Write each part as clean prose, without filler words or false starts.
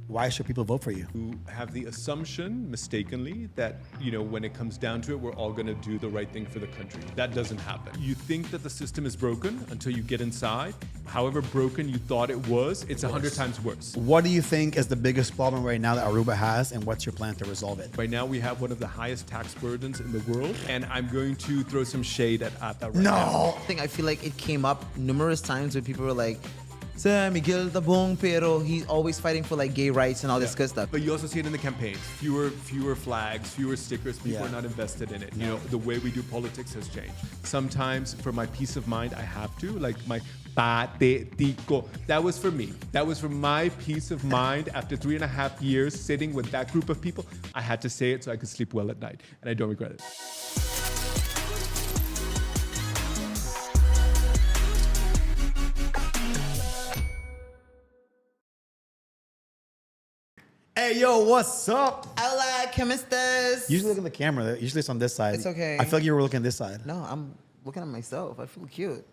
Why should people vote for you? You have the assumption, mistakenly, that, when it comes down to it, we're all going to do the right thing for the country. That doesn't happen. You think that the system is broken until you get inside. However broken you thought it was, it's 100 times worse. What do you think is the biggest problem right now that Aruba has, and what's your plan to resolve it? Right now, we have one of the highest tax burdens in the world, and I'm going to throw some shade at that right now. I feel like it came up numerous times where people were like, Sir Miguel Tabong, pero he's always fighting for like gay rights and all this good stuff. But you also see it in the campaigns. Fewer flags, fewer stickers. People are not invested in it. The way we do politics has changed. Sometimes, for my peace of mind, I have to. Like my partico. That was for me. That was for my peace of mind. After 3.5 years sitting with that group of people, I had to say it so I could sleep well at night. And I don't regret it. Hey, yo, what's up? Hola, ¿cómo estás? Usually look at the camera. Usually it's on this side. It's okay. I feel like you were looking this side. No, I'm looking at myself. I feel cute.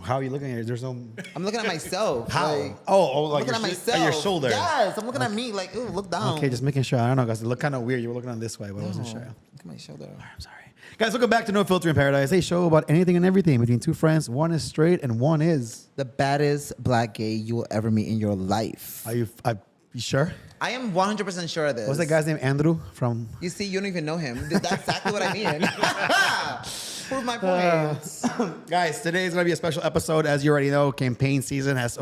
How are you looking at it? There's no... I'm looking at myself. How? Like, like I'm looking at myself. At your shoulder. Yes, I'm looking at me like, ooh, look down. Okay, just making sure. I don't know, guys. It looked kind of weird. You were looking on this way, but I wasn't sure. Look at my shoulder. I'm sorry. Guys, welcome back to No Filter in Paradise, a show about anything and everything between two friends. One is straight and one is... The baddest black gay you will ever meet in your life. Are you sure? I am 100% sure of this. What's that guy's name? Andrew from... You see, you don't even know him. That's exactly what I mean. Prove my point. Guys, today is going to be a special episode. As you already know, campaign season has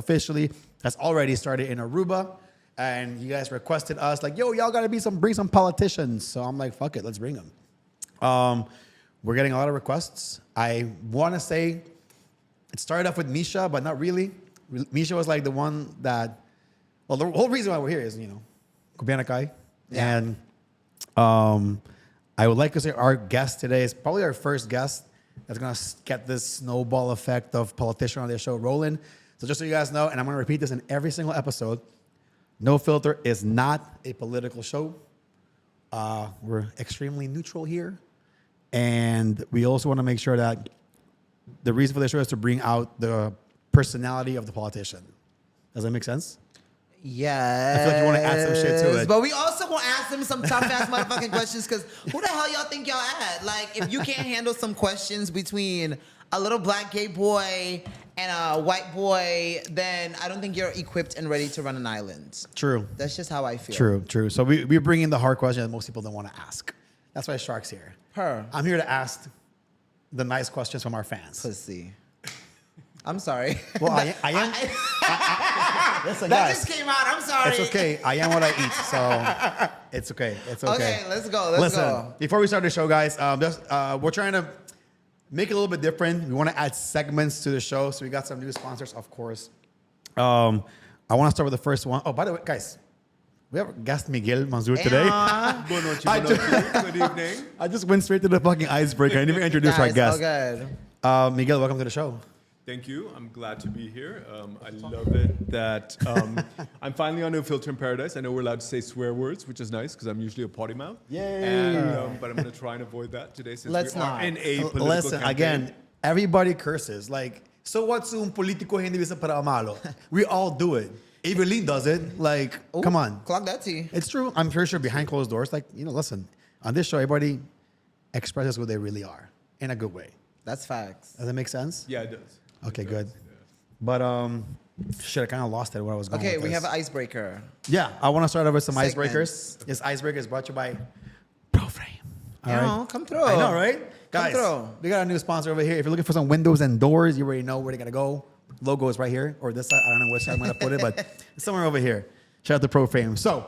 already started in Aruba. And you guys requested us, like, yo, y'all got to bring some politicians. So I'm like, fuck it, let's bring them. We're getting a lot of requests. I want to say it started off with Misha, but not really. Misha was like the one that... Well, the whole reason why we're here is, Kubiana Kai. Yeah. And I would like to say our guest today is probably our first guest that's going to get this snowball effect of politician on their show rolling. So just so you guys know, and I'm going to repeat this in every single episode, No Filter is not a political show. We're extremely neutral here. And we also want to make sure that the reason for the show is to bring out the personality of the politician. Does that make sense? Yeah. I feel like you want to add some shit to it. But we also want to ask them some tough ass motherfucking questions, because who the hell y'all think y'all at? Like, if you can't handle some questions between a little black gay boy and a white boy, then I don't think you're equipped and ready to run an island. True. That's just how I feel. True. So we bring in the hard question that most people don't want to ask. That's why Shark's here. I'm here to ask the nice questions from our fans. Pussy. I'm sorry. Well, I am. Listen, that guys, just came out. I'm sorry. It's okay. I am what I eat, so it's okay. It's okay. Okay, let's go. Let's go. Before we start the show, guys, we're trying to make it a little bit different. We want to add segments to the show, so we got some new sponsors, of course. I want to start with the first one. Oh, by the way, guys, we have guest Miguel Mansur today. Good evening. I just went straight to the fucking icebreaker. I didn't even introduce our guest. Oh, good. Miguel, welcome to the show. Thank you. I'm glad to be here. I love it that I'm finally on No Filter in Paradise. I know we're allowed to say swear words, which is nice because I'm usually a potty mouth. Yay! But I'm going to try and avoid that today since Let's we are not. in a political Listen, campaign. again, everybody curses. Like, so what's un politico hindi bisa para malo? We all do it. Evelyn does it. Like, come on. Clock that tea. It's true. I'm pretty sure behind closed doors, like, listen, on this show, everybody expresses who they really are in a good way. That's facts. Does that make sense? Yeah, it does. Okay, good. But, shit, I kind of lost it where I was going Okay, with we this. have an icebreaker. Yeah, I want to start off with some Segments. icebreakers. This icebreaker is brought to you by ProFrame. All right? Come through. I know, right? Guys, through. we got a new sponsor over here. If you're looking for some windows and doors, you already know where they got to go. Logo is right here, or this side. I don't know which side I'm going to put it, but it's somewhere over here. Shout out to ProFrame. So,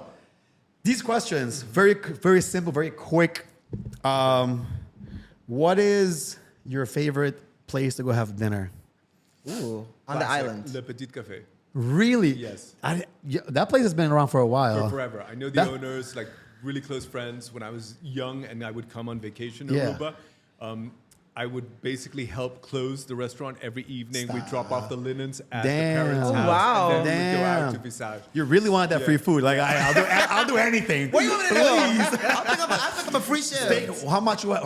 these questions, very, very simple, very quick. What is your favorite place to go have dinner? Ooh, on the island. Le Petit Café. Really? Yes. That place has been around for a while. For forever. I know the owners, like really close friends. When I was young and I would come on vacation in Aruba, I would basically help close the restaurant every evening. We'd drop off the linens at the parents' house. Wow. And then we'd go out to Visage. You really want that free food? Like I'll do anything. What do you want me to do? I'll take up a free shift. How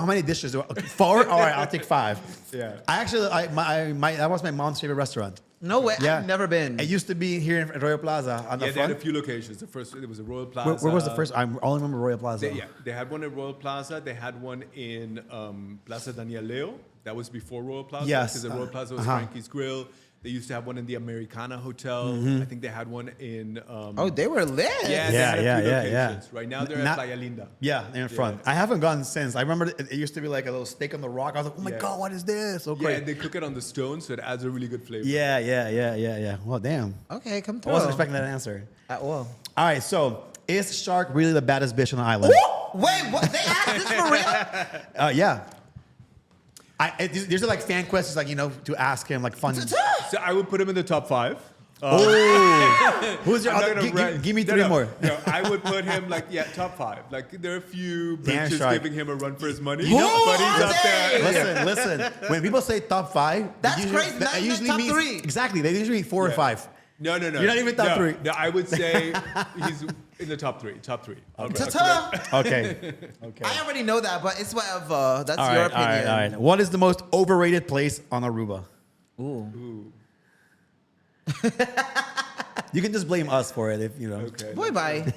many dishes do I? 4? All right, I'll take 5. Yeah. That was my mom's favorite restaurant. No way. Yeah. I've never been. It used to be here in Royal Plaza on the Yeah, they had front. a few locations. The first, it was a Royal Plaza. Where was the first? I only remember Royal Plaza. They had one at Royal Plaza. They had one in Plaza Daniel Leo. That was before Royal Plaza. Yes. Because the Royal Plaza was Frankie's Grill. They used to have one in the Americana Hotel. I think they had one in. Oh, they were lit. Yeah, they had a few yeah. locations. Right now they're Not- at Playa Linda. Yeah, in front. I haven't gone since. I remember it used to be like a little steak on the rock. I was like, oh my Yeah. God, what is this? So Yeah, great. and they cook it on the stone, so it adds a really good flavor. Yeah. Well, damn. Okay, come I through. wasn't expecting that answer. At all. All right, so is Shark really the baddest bitch on the island? Wait, what? They asked this for real? Yeah. These are like fan questions, like, to ask him, like fun. So I would put him in the top 5. Who's your I'm not other? gonna Give me three more. No, I would put him top 5. Like there are a few Damn, bitches Shark. giving him a run for his money, Who but he's are up there. Listen. When people say top 5, That's usually, crazy. Not That even usually top means 3. exactly. They usually mean 4 or Yeah. 5. No. You're not even top 3. No, I would say he's in the top 3. Top 3. Ta-ta. Okay. I already know that, but it's whatever. That's All your right, all opinion. right. What is the most overrated place on Aruba? Ooh. You can just blame us for it if Okay. Boy, bye.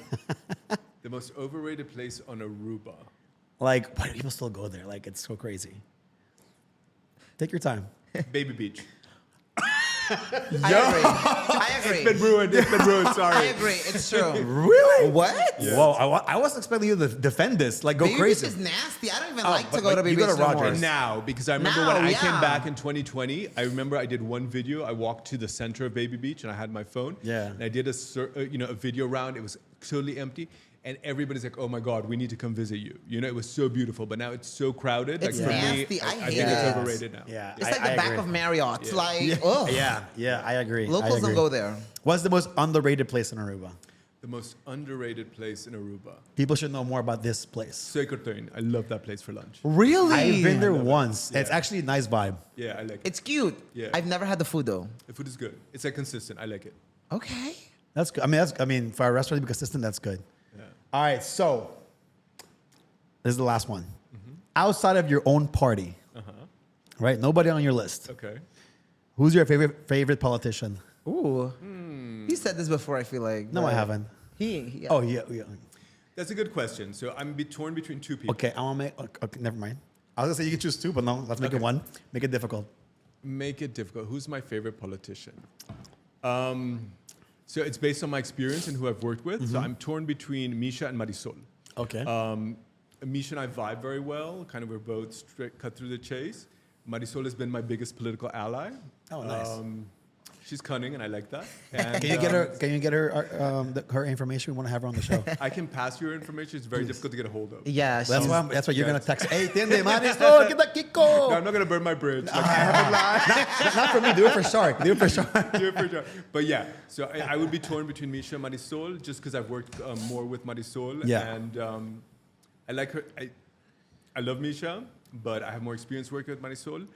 The most overrated place on Aruba. Like, why do people still go there? Like, it's so crazy. Take your time. Baby Beach. I agree. It's been ruined. I Sorry. agree. It's true. Really? What? Yeah. Whoa, I wasn't expecting you to defend this. Like, go Baby crazy. Beach is nasty. I don't even Oh, like to but, go like, to Baby you go Beach to no Rogers. more. Now, because I remember Now, when I yeah. came back in 2020, I remember I did one video. I walked to the center of Baby Beach and I had my phone. Yeah. And I did a video round. It was totally empty. And everybody's like, "Oh my God, we need to come visit you." It was so beautiful, but now it's so crowded. It's like for nasty. me, I I hate think it's it. overrated now. Yeah. It's like the back agree. of Marriott. Yeah. Like, ugh. Yeah, I agree. Locals I agree. don't go there. What's the most underrated place in Aruba? The most underrated place in Aruba. People should know more about this place. Secoturn. I love that place for lunch. Really? I've been there once. Yeah. It's actually a nice vibe. Yeah, I like it. It's cute. Yeah. I've never had the food though. The food is good. It's like consistent. I like it. Okay. That's good. I mean, for a restaurant to be consistent, that's good. Yeah. All right, so this is the last one. Outside of your own party, right? Nobody on your list. Okay. Who's your favorite politician? Ooh. He said this before, I feel like. No, I but haven't. He Oh, yeah. That's a good question. So I'm torn between two people. Okay, I want to make. Okay, never mind. I was gonna say you can choose 2, but no, let's make it 1. Make it difficult. Make it difficult. Who's my favorite politician? So it's based on my experience and who I've worked with. So I'm torn between Misha and Marisol. Okay. Misha and I vibe very well. Kind of we're both straight, cut through the chase. Marisol has been my biggest political ally. Oh, nice. She's cunning, and I like that. And, Can you get her her information? We want to have her on the show. I can pass you her information. It's very difficult to get a hold of. Yeah. That's she's- why you're gonna text. Hey, Tinde, Marisol, get that Kiko. No, I'm not gonna burn my bridge. Like, Not for me. Do it for Shark. Do it for Shark. do it for sure. But yeah, so I would be torn between Misha and Marisol, just because I've worked more with Marisol. Yeah. And I like her. I love Misha, but I have more experience working with Marisol.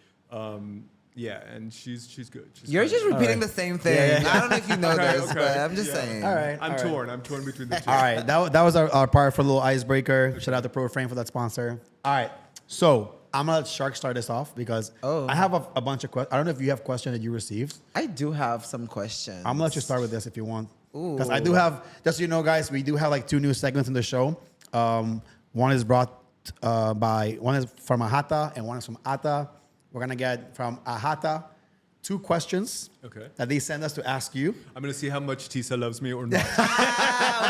Yeah, and she's good. She's You're fine. just repeating right. the same thing. Yeah, yeah. I don't know if you know Okay, this, okay. but I'm just Yeah. saying. All right. I'm all right. torn. I'm torn between the two. All right, that was our part for the little icebreaker. Shout out to Pro Frame for that sponsor. All right, so I'm gonna let Shark start us off because I have a bunch of questions. I don't know if you have questions that you received. I do have some questions. I'm gonna let you start with this if you want. Because I Ooh. do have, just so you know, guys, we do have like 2 new segments in the show. One is brought one is from Ahata and one is from Ata. We're gonna get from Ahata 2 questions Okay. that they send us to ask you. I'm gonna see how much Tisa loves me or not.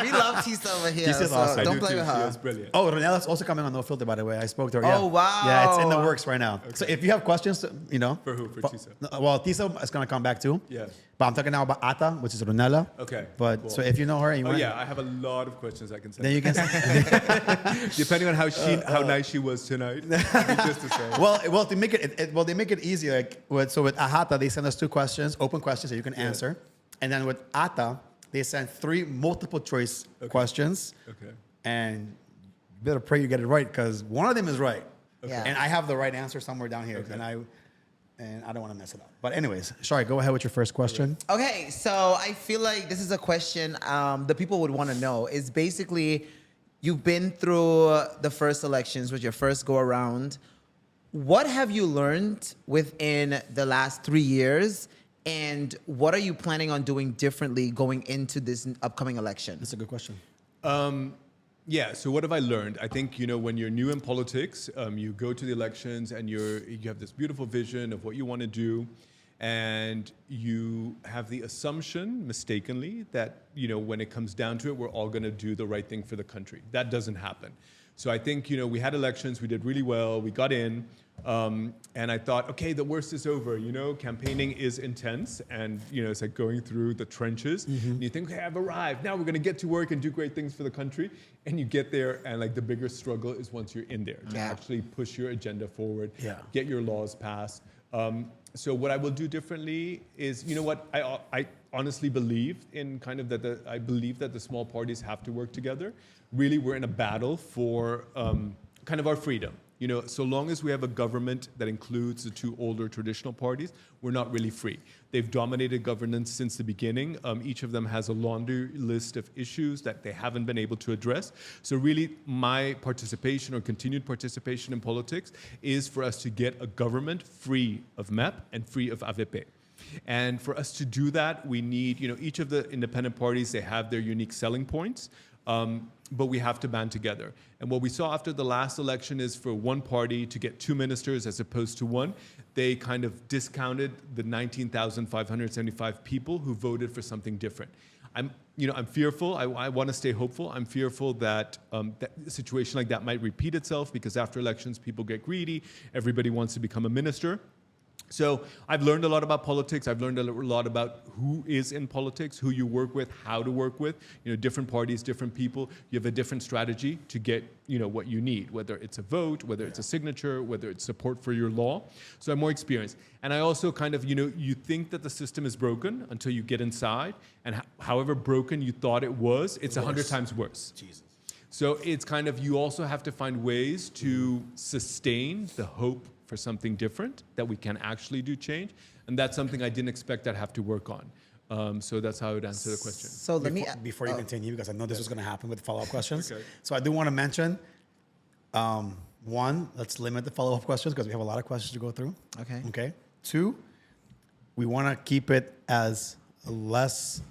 We love Tisa over here. Tisa's so awesome. I Don't do play too. with She her. is brilliant. Oh, Ronela's also coming on No Filter, by the way. I spoke to her. Yeah. Oh, wow. Yeah, it's in the works right now. So if you have questions, For who? For Tisa? Well, Tisa is gonna come back too. Yeah. But I'm talking now about Ata, which is Ronela. Okay, But cool. so if you know her, and you Oh want, yeah, I have a lot of questions I can send. then you can. Depending on how nice she was tonight. Just to say. well, to make they make it easier. Like with Ahata, they send us 2 questions, open questions that you can answer, and then with Ata, they send 3 multiple choice questions, Okay. and you better pray you get it right because one of them is right, Yeah. and I have the right answer somewhere down here, and I don't want to mess it up. But anyways, sorry, go ahead with your first question. Okay, so I feel like this is a question the people would want to know. Is basically, you've been through the first elections with your first go around. What have you learned within the last 3 years And what are you planning on doing differently going into this upcoming election? That's a good question. Yeah. So what have I learned? I think when you're new in politics, you go to the elections and you have this beautiful vision of what you want to do, and you have the assumption, mistakenly, that when it comes down to it, we're all going to do the right thing for the country. That doesn't happen. So I think we had elections, we did really well, we got in, and I thought, okay, the worst is over. Campaigning is intense, and it's like going through the trenches. And you think, okay, I've arrived. Now we're going to get to work and do great things for the country. And you get there, and like the bigger struggle is once you're in there to actually push your agenda forward, get your laws passed. So what I will do differently is, I honestly believe in kind of that. I believe that the small parties have to work together. Really, we're in a battle for kind of our freedom. So long as we have a government that includes the two older traditional parties, we're not really free. They've dominated governance since the beginning. Each of them has a laundry list of issues that they haven't been able to address. So really, my participation or continued participation in politics is for us to get a government free of MEP and free of AVP. And for us to do that, we need, each of the independent parties, they have their unique selling points. But we have to band together. And what we saw after the last election is for one party to get two ministers as opposed to one, they kind of discounted the 19,575 people who voted for something different. I'm fearful. I want to stay hopeful. I'm fearful that that a situation like that might repeat itself because after elections, people get greedy. Everybody wants to become a minister. So I've learned a lot about politics. I've learned a lot about who is in politics, who you work with, how to work with. Different parties, different people. You have a different strategy to get, what you need, whether it's a vote, whether it's a signature, whether it's support for your law. So I'm more experienced. And I also kind of, you think that the system is broken until you get inside. And however broken you thought it was, it's 100 times worse. Jesus. So it's kind of, you also have to find ways to sustain the hope for something different, that we can actually do change. And that's something I didn't expect I'd have to work on. So that's how I would answer the question. So Before you continue, because I know this was going to happen with follow-up questions. Okay. So I do want to mention, one, let's limit the follow-up questions because we have a lot of questions to go through. Okay. Okay. Two, we want to keep it as less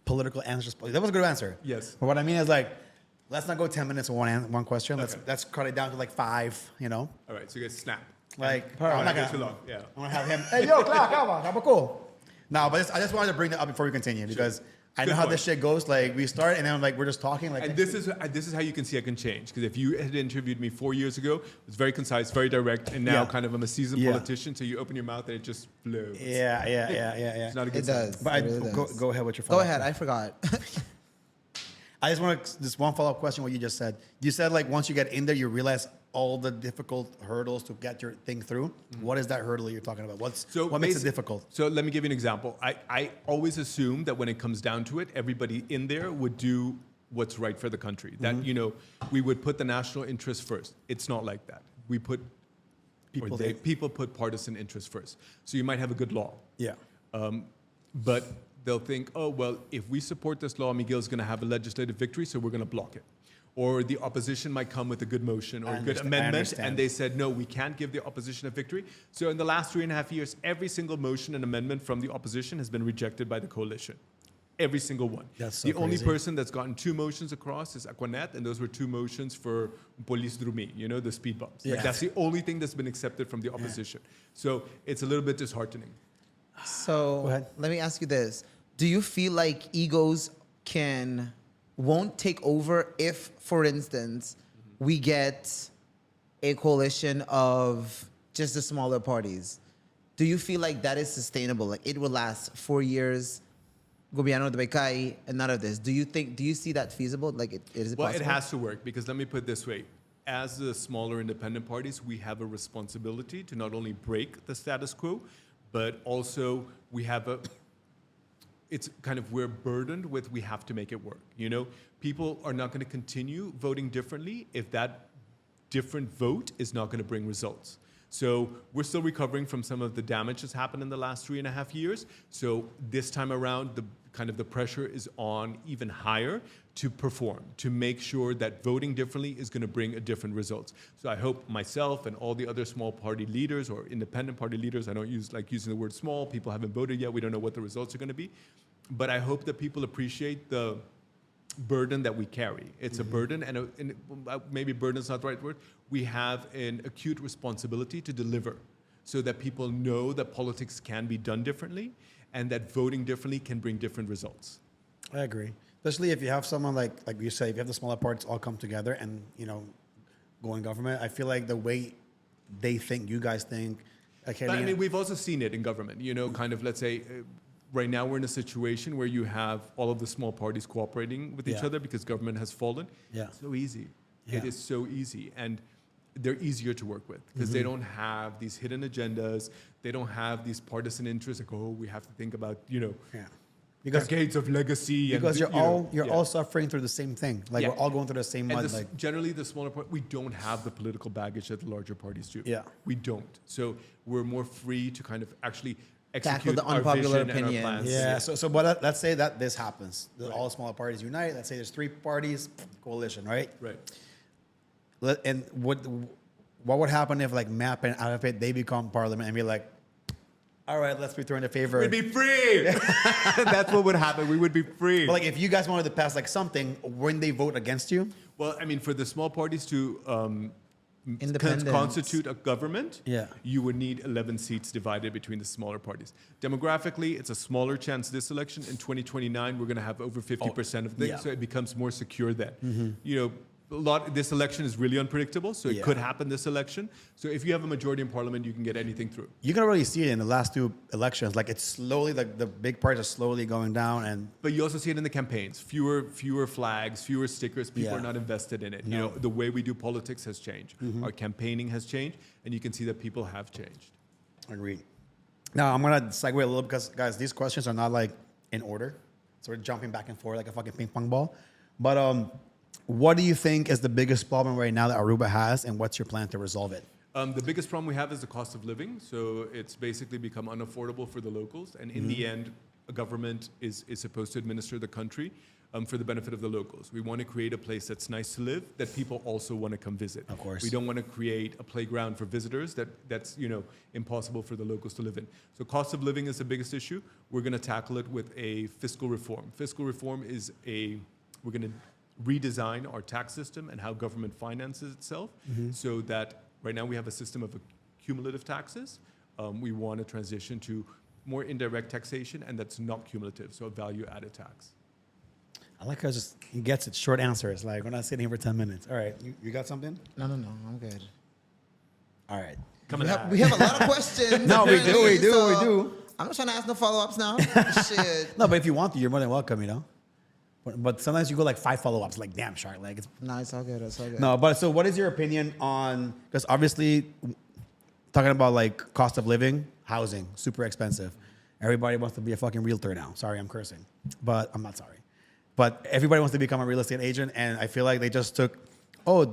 political answers. That was a good answer. Yes. But what I mean is let's not go 10 minutes on one question. Let's cut it down to 5, All right, so you guys snap. I'm Not not gonna, too long. Yeah. I'm gonna have him. Hey, yo, calma, cool. No, but I just wanted to bring that up before we continue because I know how this shit goes. We start and then we're just talking. And this is how you can see I can change. Because if you had interviewed me 4 years ago, it was very concise, very direct, and now kind of I'm a seasoned politician. So you open your mouth and it just flows. Yeah. It's not a good It sign. does. But It really does. go ahead with your Go follow-up. ahead. I forgot. I just want to this one follow-up question. What you just said. You said once you get in there, you realize all the difficult hurdles to get your thing through. What is that hurdle you're talking about? What makes it difficult? So let me give you an example. I always assume that when it comes down to it, everybody in there would do what's right for the country. That we would put the national interest first. It's not like that. We put people put partisan interest first. So you might have a good law. Yeah. But they'll think, oh, well, if we support this law, Miguel's going to have a legislative victory, so we're going to block it. Or the opposition might come with a good motion or a good amendment, and they said, no, we can't give the opposition a victory. So in the last 3.5 years, every single motion and amendment from the opposition has been rejected by the coalition. Every single one. That's so the only crazy. person that's gotten 2 motions across is Aquanet, and those were 2 motions for police drumi, the speed bumps. Yeah. That's the only thing that's been accepted from the opposition. So it's a little bit disheartening. So Go ahead. let me ask you this. Do you feel like egos won't take over if, for instance, we get a coalition of just the smaller parties? Do you feel like that is sustainable? Like it will last 4 years, gobierno de Becay, and none of this. Do you see that feasible? Like is it Well, possible? it has to work because let me put it this way. As the smaller independent parties, we have a responsibility to not only break the status quo, but also we're burdened with we have to make it work. People are not going to continue voting differently if that different vote is not going to bring results. So we're still recovering from some of the damage that's happened in the last 3.5 years. So this time around, the kind of the pressure is on even higher to perform, to make sure that voting differently is going to bring a different results. So I hope myself and all the other small party leaders or independent party leaders, I don't like using the word small, people haven't voted yet, we don't know what the results are going to be, but I hope that people appreciate the burden that we carry. It's a burden, and maybe burden is not the right word. We have an acute responsibility to deliver so that people know that politics can be done differently and that voting differently can bring different results. I agree. Especially if you have someone like you say, if you have the smaller parties all come together and, go in government, I feel like the way they think, you guys think. Okay, but I mean, we've also seen it in government, kind of, let's say, right now we're in a situation where you have all of the small parties cooperating with each other because government has fallen. Yeah. It's so easy. Yeah. It is so easy. And they're easier to work with because they don't have these hidden agendas. They don't have these partisan interests like, we have to think about, because decades of legacy. Because and, you're all suffering through the same thing. Like we're all going through the same mud. Generally, the smaller part, we don't have the political baggage that the larger parties do. Yeah. We don't. So we're more free to kind of actually Tackle execute the our unpopular vision and our opinions. plans. Yeah. So but let's say that this happens. All smaller parties unite. Let's say there's 3 parties, coalition, right? Right. And what would happen if like MAP and AFP, they become parliament and be like, all right, let's return the favor. We'd be free. That's what would happen. We would be free. But like if you guys wanted to pass like something, wouldn't they vote against you? Well, I mean, for the small parties to Independence. constitute a government, Yeah. you would need 11 seats divided between the smaller parties. Demographically, it's a smaller chance this election. In 2029, we're going to have over 50% of things, yeah. so it becomes more secure then. This election is really unpredictable, so it Yeah. could happen this election. So if you have a majority in parliament, you can get anything through. You can already see it in the last 2 elections. Like it's slowly, like the big parties are slowly going down, and But you also see it in the campaigns. Fewer flags, fewer stickers. People Yeah. are not invested in it. No. The way we do politics has changed. Our campaigning has changed, and you can see that people have changed. agreed. Now I'm gonna segue a little because guys, these questions are not like in order, so we're jumping back and forth like a fucking ping pong ball. But what do you think is the biggest problem right now that Aruba has, and what's your plan to resolve it? The biggest problem we have is the cost of living. So it's basically become unaffordable for the locals. And in the end, a government is supposed to administer the country for the benefit of the locals. We want to create a place that's nice to live, that people also want to come visit. Of course. We don't want to create a playground for visitors that's impossible for the locals to live in. So cost of living is the biggest issue. We're going to tackle it with a fiscal reform. Fiscal reform is we're going to redesign our tax system and how government finances itself so that right now we have a system of cumulative taxes. We want to transition to more indirect taxation, and that's not cumulative, so a value-added tax. I like how he gets it. Short answers. Like we're not sitting here for 10 minutes. All right, you got something? No, I'm good. All right. We have a lot of questions. No, we do, apparently, we so do. I'm not trying to ask no follow-ups now. Shit. No, but if you want to, you're more than welcome. But sometimes you go like 5 follow-ups. Like damn, shark. Like it's No, it's all good. It's all good. no. But so, what is your opinion on? Because obviously, talking about like cost of living, housing, super expensive. Everybody wants to be a fucking realtor now. Sorry, I'm cursing, but I'm not sorry. But everybody wants to become a real estate agent, and I feel like they just took, change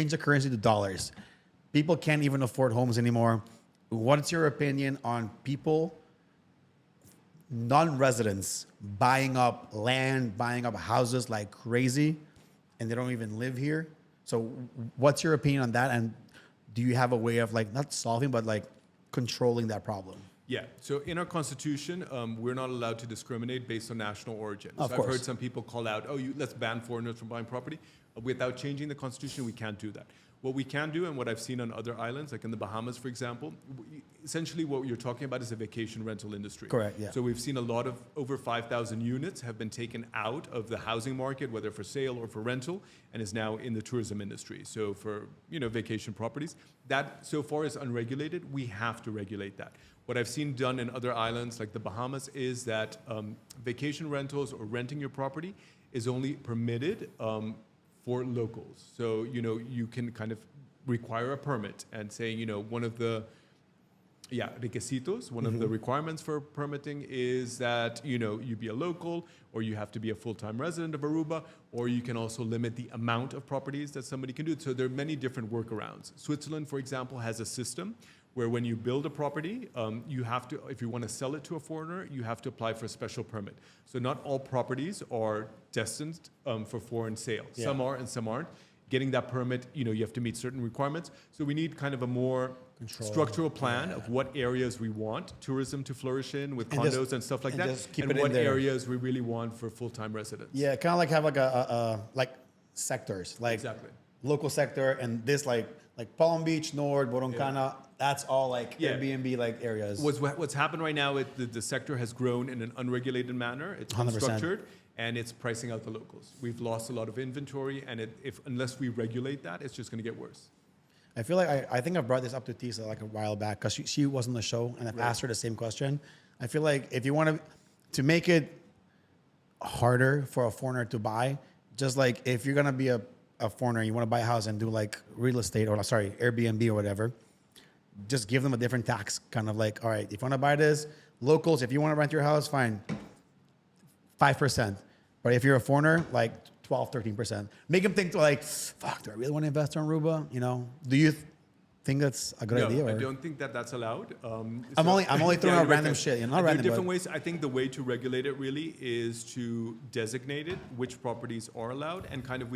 the currency to dollars. People can't even afford homes anymore. What's your opinion on people, non-residents, buying up land, buying up houses like crazy, and they don't even live here? So what's your opinion on that? And do you have a way of like, not solving, but like controlling that problem? Yeah. So in our constitution, we're not allowed to discriminate based on national origin. Of So course. I've heard some people call out, let's ban foreigners from buying property. Without changing the constitution, we can't do that. What we can do, and what I've seen on other islands, like in the Bahamas, for example, essentially what you're talking about is a vacation rental industry. Correct, yeah. So we've seen a lot of over 5,000 units have been taken out of the housing market, whether for sale or for rental, and is now in the tourism industry. So for vacation properties, that so far is unregulated. We have to regulate that. What I've seen done in other islands like the Bahamas is that vacation rentals or renting your property is only permitted for locals. So, you can kind of require a permit and saying, one of the requisitos, one of the requirements for permitting is that, you be a local, or you have to be a full-time resident of Aruba, or you can also limit the amount of properties that somebody can do. So there are many different workarounds. Switzerland, for example, has a system where when you build a property, you have to, if you want to sell it to a foreigner, you have to apply for a special permit. So not all properties are destined for foreign sale. Yeah. Some are and some aren't. Getting that permit, you have to meet certain requirements. So we need kind of a more structural plan of what areas we want tourism to flourish in with condos and stuff like that, and what areas we really want for full-time residents. Yeah, kind of like have like a like sectors, like Exactly. local sector, and this like Palm Beach, Nord, Boroncana. That's all like Yeah. Airbnb like areas. What's happened right now, the sector has grown in an unregulated manner. It's 100%. unstructured, and it's pricing out the locals. We've lost a lot of inventory, and unless we regulate that, it's just going to get worse. I feel like I think I brought this up to Tisa like a while back because she was on the show, and I've asked her the same question. I feel like if you want to make it harder for a foreigner to buy, just like if you're gonna be a foreigner and you want to buy a house and do like real estate or Airbnb or whatever, just give them a different tax. Kind of like, all right, if you want to buy this, locals, if you want to rent your house, fine, 5%. But if you're a foreigner, like 12, 13%. Make them think like, fuck, do I really want to invest in Aruba? Do you think that's a good idea? No, Or? I don't think that's allowed. I'm only throwing out random shit. Not there random. are different ways. I think the way to regulate it really is to designate it, which properties are allowed, and kind of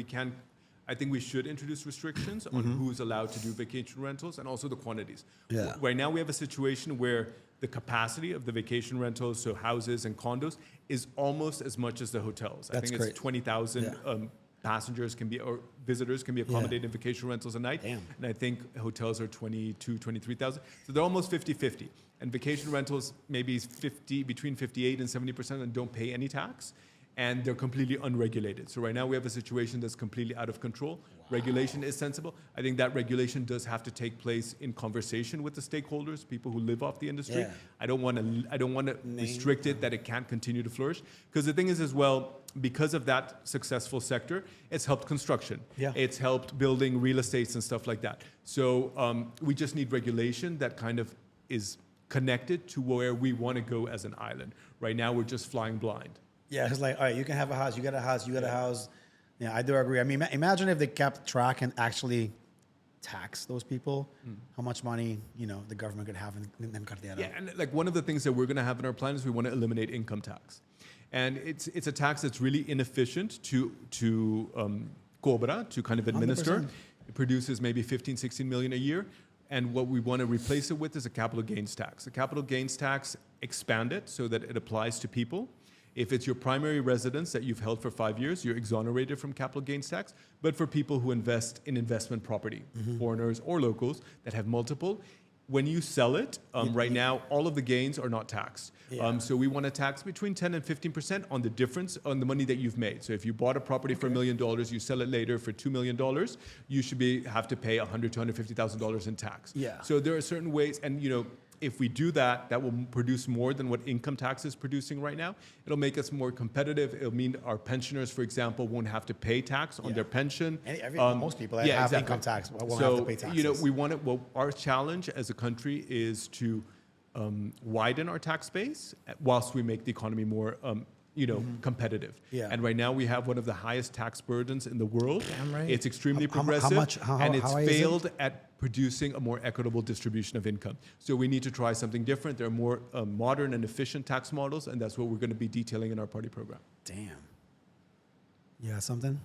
I think we should introduce restrictions on who's allowed to do vacation rentals and also the quantities. Yeah. Right now we have a situation where the capacity of the vacation rentals, so houses and condos, is almost as much as the hotels. That's I think great. it's 20,000 passengers or visitors can be accommodated in vacation rentals a night. Damn. And I think hotels are 22, 23,000. So they're almost 50-50. And vacation rentals maybe between 58 and 70% and don't pay any tax. And they're completely unregulated. So right now we have a situation that's completely out of control. Wow. Regulation is sensible. I think that regulation does have to take place in conversation with the stakeholders, people who live off the industry. Yeah. I don't want to restrict it that it can't continue to flourish. Because the thing is as well, because of that successful sector, it's helped construction. Yeah. It's helped building real estates and stuff like that. So we just need regulation that kind of is connected to where we want to go as an island. Right now we're just flying blind. Yeah, it's like, all right, you can have a house, you got a house, you got a house. Yeah, I do agree. I mean, imagine if they kept track and actually tax those people, how much money, the government could have and cut that out. Yeah, and like one of the things that we're going to have in our plan is we want to eliminate income tax. And it's a tax that's really inefficient to cobra, to kind of administer. 100%. It produces maybe 15, 16 million a year. And what we want to replace it with is a capital gains tax. The capital gains tax, expand it so that it applies to people. If it's your primary residence that you've held for 5 years, you're exonerated from capital gains tax. But for people who invest in investment property, foreigners or locals that have multiple, when you sell it, right now, all of the gains are not taxed. Yeah. So we want to tax between 10 and 15% on the difference on the money that you've made. So if you bought a property for $1 million, you sell it later for $2 million, you should have to pay $100,000 to $150,000 in tax. Yeah. So there are certain ways, and if we do that, that will produce more than what income tax is producing right now. It'll make us more competitive. It'll mean our pensioners, for example, won't have to pay tax on their pension. Most people that have income tax won't have to pay taxes. we want to. Our challenge as a country is to widen our tax base whilst we make the economy more competitive. Yeah. And right now we have one of the highest tax burdens in the world. Damn right. It's extremely How progressive, and it's high is it? failed at producing a more equitable distribution of income. So we need to try something different. There are more modern and efficient tax models, and that's what we're going to be detailing in our party program. Damn. You got something?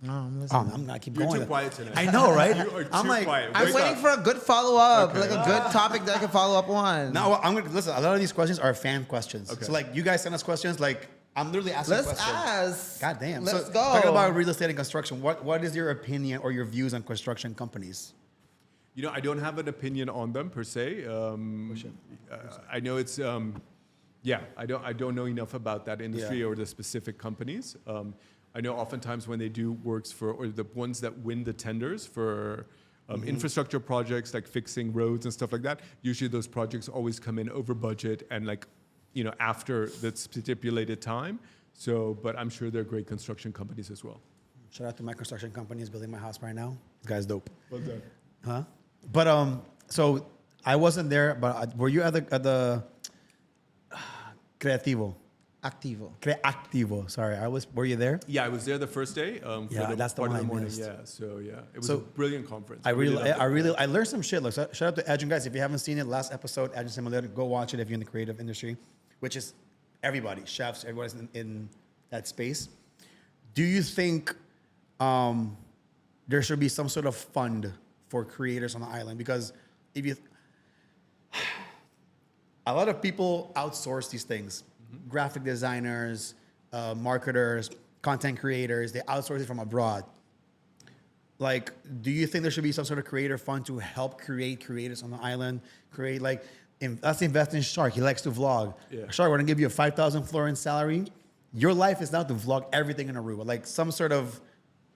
No, I'm listening. I'm gonna keep You're going. too quiet tonight. I know, right? You are too I'm like, quiet. I'm Wake waiting up. for a good follow-up, Okay. like a good topic that I can follow up on. No, I'm gonna listen. A lot of these questions are fan questions. Okay. So like, you guys send us questions. Like, I'm literally asking Let's questions. ask. God damn. Let's So, go. talking about real estate and construction, what is your opinion or your views on construction companies? I don't have an opinion on them per se. I know it's, I don't know enough about that industry Yeah. or the specific companies. I know oftentimes when they do works or the ones that win the tenders for infrastructure projects like fixing roads and stuff like that, usually those projects always come in over budget and after the stipulated time. So, but I'm sure they're great construction companies as well. Shout out to my construction company is building my house right now. This guy's dope. Well done. Huh? But so I wasn't there. But were you at the Creativo? Activo. Activo. Sorry, were you there? Yeah, I was there the first day. For Yeah, that's the part one of I morning. missed. Yeah, so yeah, it was So, a brilliant conference. I loved it. I learned some shit. Look, shout out to Accion, guys. If you haven't seen it, last episode, Accion21, go watch it if you're in the creative industry, which is everybody, chefs, everybody's in that space. Do you think there should be some sort of fund for creators on the island? Because if you, a lot of people outsource these things. Graphic designers, marketers, content creators, they outsource it from abroad. Like, do you think there should be some sort of creator fund to help create creators on the island? Let's invest in Shark. He likes to vlog. Yeah. Shark, we're gonna give you a 5,000 florins salary. Your life is now to vlog everything in Aruba. Like some sort of,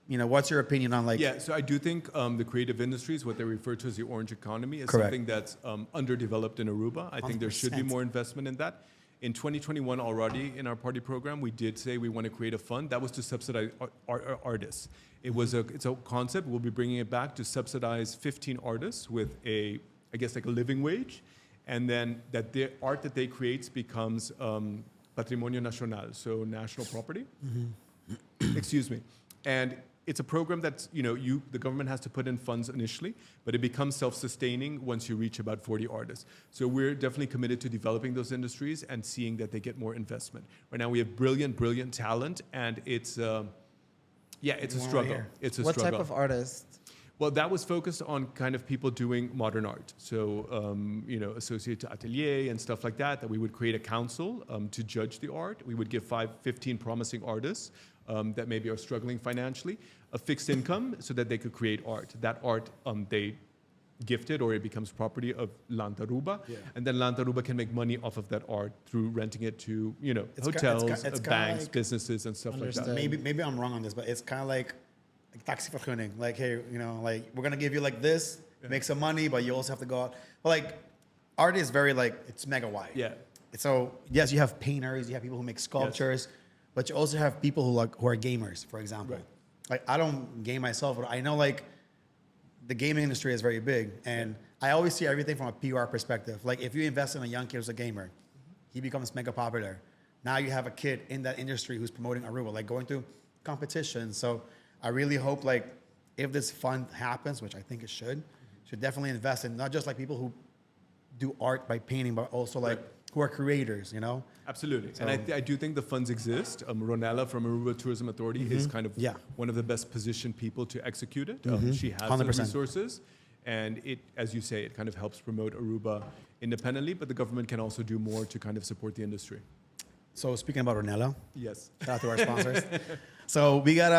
what's your opinion on like? Yeah, so I do think the creative industries, what they refer to as the orange economy, is Correct. something that's underdeveloped in Aruba. I think there should be 100%. more investment in that. In 2021 already in our party program, we did say we want to create a fund that was to subsidize artists. It's a concept. We'll be bringing it back to subsidize 15 artists with a living wage, and then that the art that they create becomes patrimonio nacional, so national property. Excuse me. And it's a program that's, the government has to put in funds initially, but it becomes self-sustaining once you reach about 40 artists. So we're definitely committed to developing those industries and seeing that they get more investment. Right now we have brilliant, brilliant talent, and it's a struggle. It's a What struggle. type of artist? Well, that was focused on kind of people doing modern art. So, associated to atelier and stuff like that we would create a council to judge the art. We would give 15 promising artists that maybe are struggling financially a fixed income so that they could create art. That art, they gift it or it becomes property of Aruba. Yeah. And then Aruba can make money off of that art through renting it to, It's hotels, kinda banks, like- businesses, and stuff like that. Understood. Maybe I'm wrong on this, but it's kind of like taxivergunning. Like, hey, like we're gonna give you like this, make some money, but you also have to go out. But like, art is very like it's mega wide. Yeah. So yes, you have painters, you have people who make sculptures, but you also have people who are gamers, for example. Right. Like I don't game myself, but I know like the gaming industry is very big, and I always see everything from a PR perspective. Like if you invest in a young kid who's a gamer, he becomes mega popular. Now you have a kid in that industry who's promoting Aruba, like going to competitions. So I really hope like if this fund happens, which I think it should definitely invest in not just like people who do art by painting, but also like who are creators, Absolutely. So- And I do think the funds exist. Ronella from Aruba Tourism Authority is kind of one of the best positioned people to execute it. She has the 100%. resources. And it, as you say, it kind of helps promote Aruba independently, but the government can also do more to kind of support the industry. So speaking about Ronella, Yes. shout out to our sponsors. So we got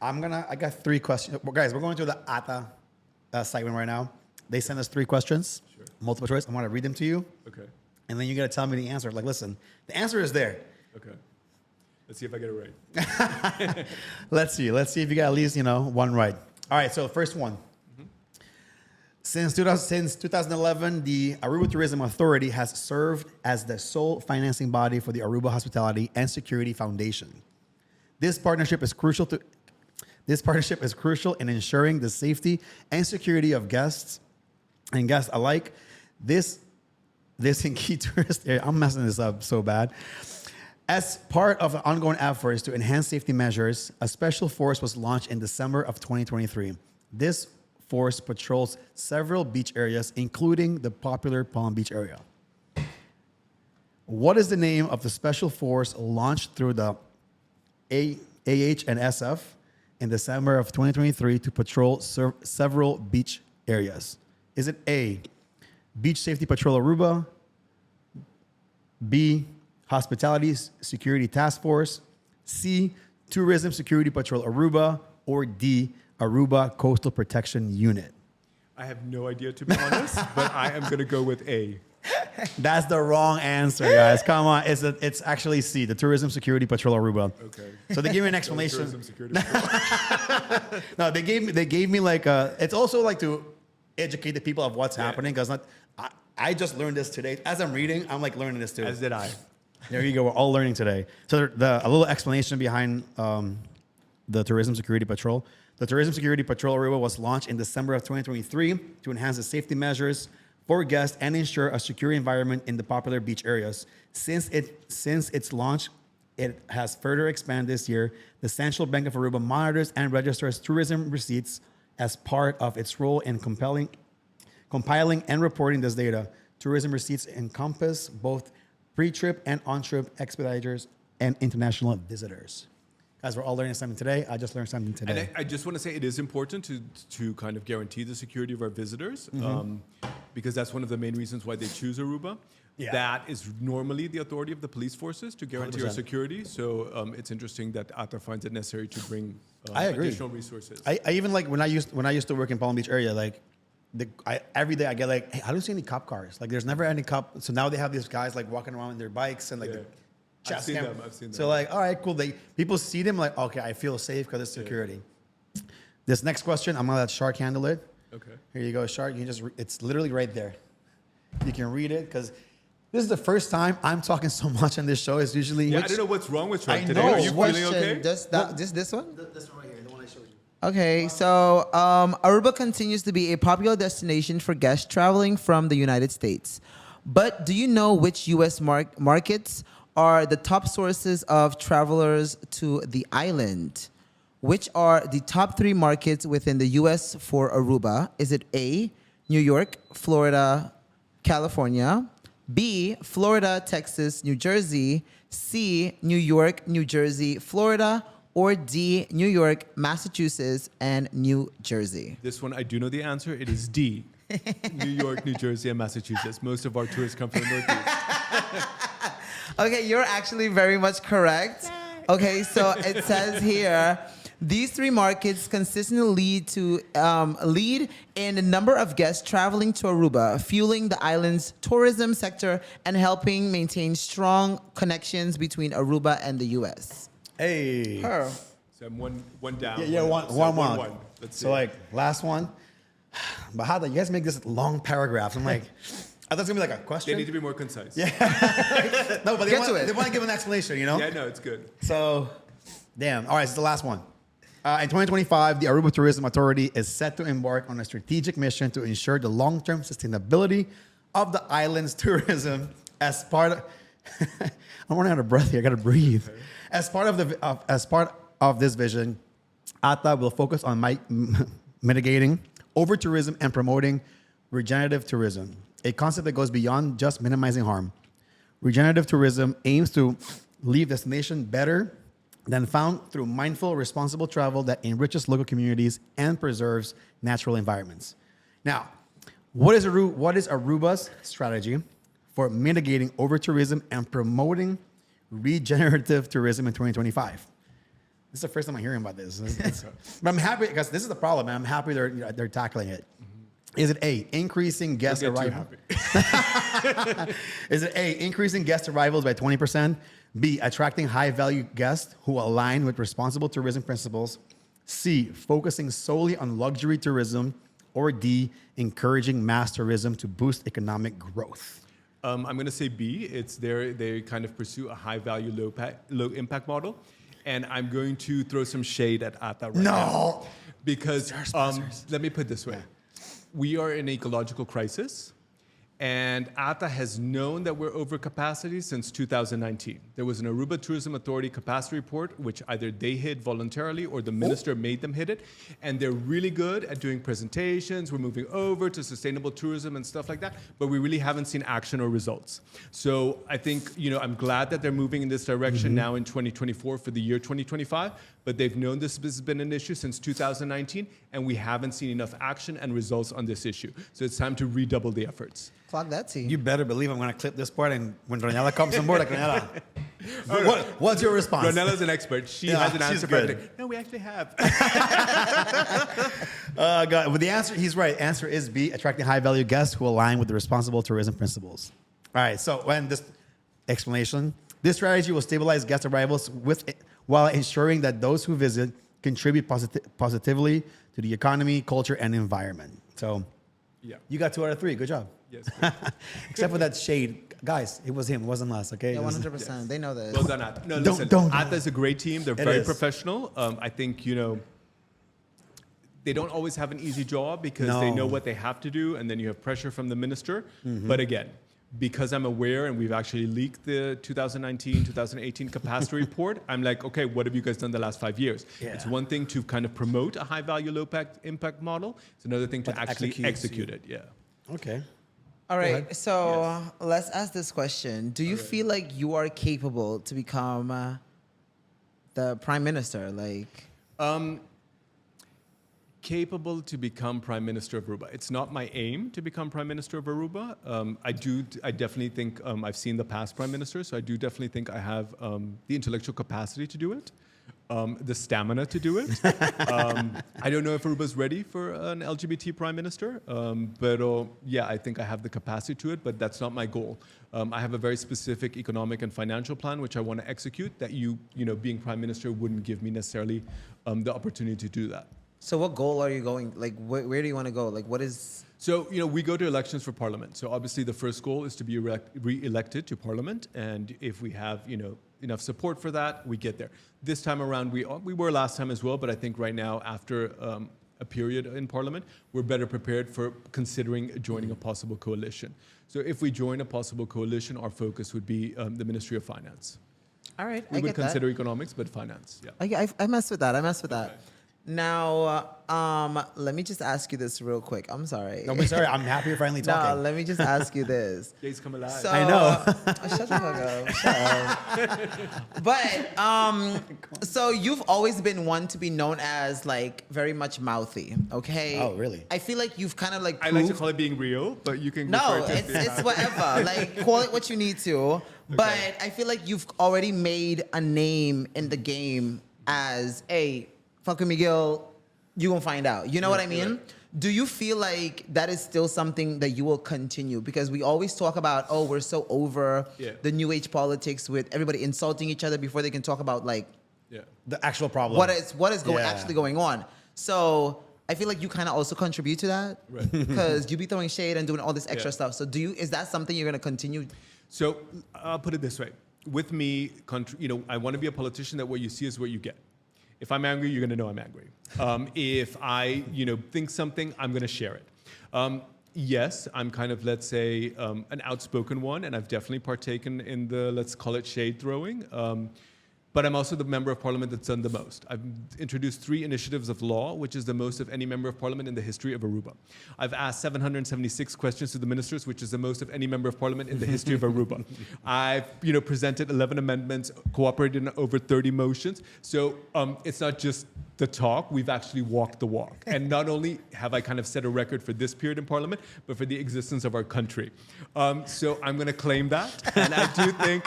I got 3 questions. Well, guys, we're going through the ATA segment right now. They sent us 3 questions, multiple choice. I want to read them to you, Okay. and then you got to tell me the answer. Like, listen, the answer is there. Okay. Let's see if I get it right. Let's see if you got at least one right. All right. So first one. Since 2011, the Aruba Tourism Authority has served as the sole financing body for the Aruba Hospitality and Security Foundation. This partnership is crucial in ensuring the safety and security of guests alike. This in key tourist area. I'm messing this up so bad. As part of the ongoing efforts to enhance safety measures, a special force was launched in December of 2023. This force patrols several beach areas, including the popular Palm Beach area. What is the name of the special force launched through the AH and SF in December of 2023 to patrol several beach areas? Is it A, Beach Safety Patrol Aruba, B, Hospitality Security Task Force, C, Tourism Security Patrol Aruba, or D, Aruba Coastal Protection Unit? I have no idea, to be honest, but I am going to go with A. That's the wrong answer, guys. Come on. It's actually C, the Tourism Security Patrol Aruba. Okay. So they gave me an explanation. Tourism security. No, they gave me like it's also like to educate the people of what's happening, because I just learned this today. As I'm reading, I'm like learning this too. As did I. There you go. We're all learning today. So a little explanation behind the Tourism Security Patrol. The Tourism Security Patrol Aruba was launched in December of 2023 to enhance the safety measures for guests and ensure a secure environment in the popular beach areas. Since its launch, it has further expanded this year. The Central Bank of Aruba monitors and registers tourism receipts as part of its role in compiling and reporting this data. Tourism receipts encompass both pre-trip and on-trip expeditors and international visitors. Guys, we're all learning something today. I just learned something today. And I just want to say it is important to kind of guarantee the security of our visitors, because that's one of the main reasons why they choose Aruba. Yeah. That is normally the authority of the police forces to guarantee our 100%. security. So it's interesting that ATA finds it necessary to bring I agree. additional resources. I even like when I used to work in Palm Beach area, like every day I get like, hey, I don't see any cop cars. Like there's never any cop. So now they have these guys like walking around on their bikes and like the I've seen them. So like, all right, cool. People see them like, okay, I feel safe because it's security. This next question, I'm gonna let Shark handle it. Okay. Here you go, Shark. You can just it's literally right there. You can read it because this is the first time I'm talking so much on this show. It's usually Yeah, I don't know what's wrong with Shark I today. know. Are you feeling okay? Just this one? this one right here, the one I showed you. Okay, so Aruba continues to be a popular destination for guests traveling from the United States. But do you know which U.S. markets are the top sources of travelers to the island? Which are the top 3 markets within the U.S. for Aruba? Is it A, New York, Florida, California, B, Florida, Texas, New Jersey, C, New York, New Jersey, Florida, or D, New York, Massachusetts, and New Jersey? This one, I do know the answer. It is D. New York, New Jersey, and Massachusetts. Most of our tourists come from the Northeast. Okay, you're actually very much correct. Okay, so it says here, these 3 markets consistently lead in the number of guests traveling to Aruba, fueling the island's tourism sector and helping maintain strong connections between Aruba and the U.S. Hey. Her. So I'm one down. Yeah, one. Let's see. So like last one. But how you guys make this long paragraphs? I'm like, I thought it's gonna be like a They question. need to be more concise. Yeah. No, but Get to it. they want to give an explanation, you know? Yeah, no, it's good. So, damn. All right, this is the last one. In 2025, the Aruba Tourism Authority is set to embark on a strategic mission to ensure the long-term sustainability of the island's tourism as part of... I'm running out of breath here. I got to breathe. Okay. As part of this vision, ATA will focus on mitigating over-tourism and promoting regenerative tourism, a concept that goes beyond just minimizing harm. Regenerative tourism aims to leave destination better than found through mindful, responsible travel that enriches local communities and preserves natural environments. Now, what is Aruba's strategy for mitigating over-tourism and promoting regenerative tourism in 2025? This is the first time I'm hearing about this. But I'm happy because this is the problem, and I'm happy they're tackling it. Is it A, increasing guest arrivals? Is it A, increasing guest arrivals by 20%? B, attracting high-value guests who align with responsible tourism principles? C, focusing solely on luxury tourism? Or D, encouraging mass tourism to boost economic growth? I'm going to say B. They kind of pursue a high-value, low-impact model. And I'm going to throw some shade at ATA right now. Because let me put it this way. We are in an ecological crisis. And ATA has known that we're over capacity since 2019. There was an Aruba Tourism Authority capacity report, which either they hid voluntarily or the minister made them hit it. And they're really good at doing presentations. We're moving over to sustainable tourism and stuff like that. But we really haven't seen action or results. So I think, I'm glad that they're moving in this direction now in 2024 for the year 2025. But they've known this has been an issue since 2019. And we haven't seen enough action and results on this issue. So it's time to redouble the efforts. Clock that tea. You better believe I'm going to clip this part, and when Ronella comes on board, like, Ronella, what's your response? Ronella's an expert. She has an answer for everything. No, we actually have. God, but the answer, he's right. Answer is B, attracting high-value guests who align with the responsible tourism principles. All right, so when this explanation, this strategy will stabilize guest arrivals while ensuring that those who visit contribute positively to the economy, culture, and environment. So Yeah. you got 2 out of 3. Good job. Yes. Except for that shade. Guys, it was him. It wasn't us, okay? Yeah, It was- 100%. They know this. Well done, ATA. No, Don't- listen. don't- ATA is a great team. They're It very is. professional. I think, they don't always have an easy job because they know what they have to do, and then you have pressure from the minister. But again, because I'm aware, and we've actually leaked the 2019, 2018 capacity report, I'm like, okay, what have you guys done the last 5 years? Yeah. It's one thing to kind of promote a high value, low impact model. It's another thing to actually execute it. Yeah. Okay. All right, so let's ask this question. Do you feel like you are capable to become the prime minister? Like, capable to become Prime Minister of Aruba. It's not my aim to become Prime Minister of Aruba. I definitely think I've seen the past Prime Minister, so I do definitely think I have the intellectual capacity to do it, the stamina to do it. I don't know if Aruba's ready for an LGBT Prime Minister, but yeah, I think I have the capacity to it, but that's not my goal. I have a very specific economic and financial plan which I want to execute that being Prime Minister wouldn't give me necessarily the opportunity to do that. so what goal are you going? Like, where do you want to go? Like, what is? So, we go to elections for parliament. So obviously the first goal is to be re-elected to parliament. And if we have, enough support for that, we get there. This time around, we were last time as well, but I think right now, after a period in parliament, we're better prepared for considering joining a possible coalition. So if we join a possible coalition, our focus would be the Ministry of Finance. All right, We I would get consider that. economics, but finance, yeah. I mess with that. I mess with that. Okay. Now, let me just ask you this real quick. I'm sorry. Don't be sorry. I'm happy you're finally No, talking. let me just ask you this. Days come alive. So, I know. Shut the fuck up. Shut up. But so you've always been one to be known as like very much mouthy. Okay. Oh, really? I feel like you've kind of like. I like to proved- call it being real, but you can No, refer to it's whatever. Like, call it what you need to. But I feel like you've already made a name in the game as, hey, fucking Miguel, you gonna find out. You know what I mean? right. Do you feel like that is still something that you will continue? Because we always talk about, oh, we're so over the new age politics with everybody insulting each other before they can talk about like The actual problem. what is Yeah. actually going on. So I feel like you kind of also contribute to that, Right. because you be throwing shade and doing all this extra Yeah. stuff. So is that something you're gonna continue? So I'll put it this way. With me, I want to be a politician that what you see is what you get. If I'm angry, you're going to know I'm angry. If I, think something, I'm going to share it. Yes, I'm kind of, let's say, an outspoken one, and I've definitely partaken in the, let's call it shade throwing. But I'm also the member of parliament that's done the most. I've introduced 3 initiatives of law, which is the most of any member of parliament in the history of Aruba. I've asked 776 questions to the ministers, which is the most of any member of parliament in the history of Aruba. I've, presented 11 amendments, cooperated in over 30 motions. So it's not just the talk, we've actually walked the walk. And not only have I kind of set a record for this period in parliament, but for the existence of our country. So I'm going to claim that. And I do think,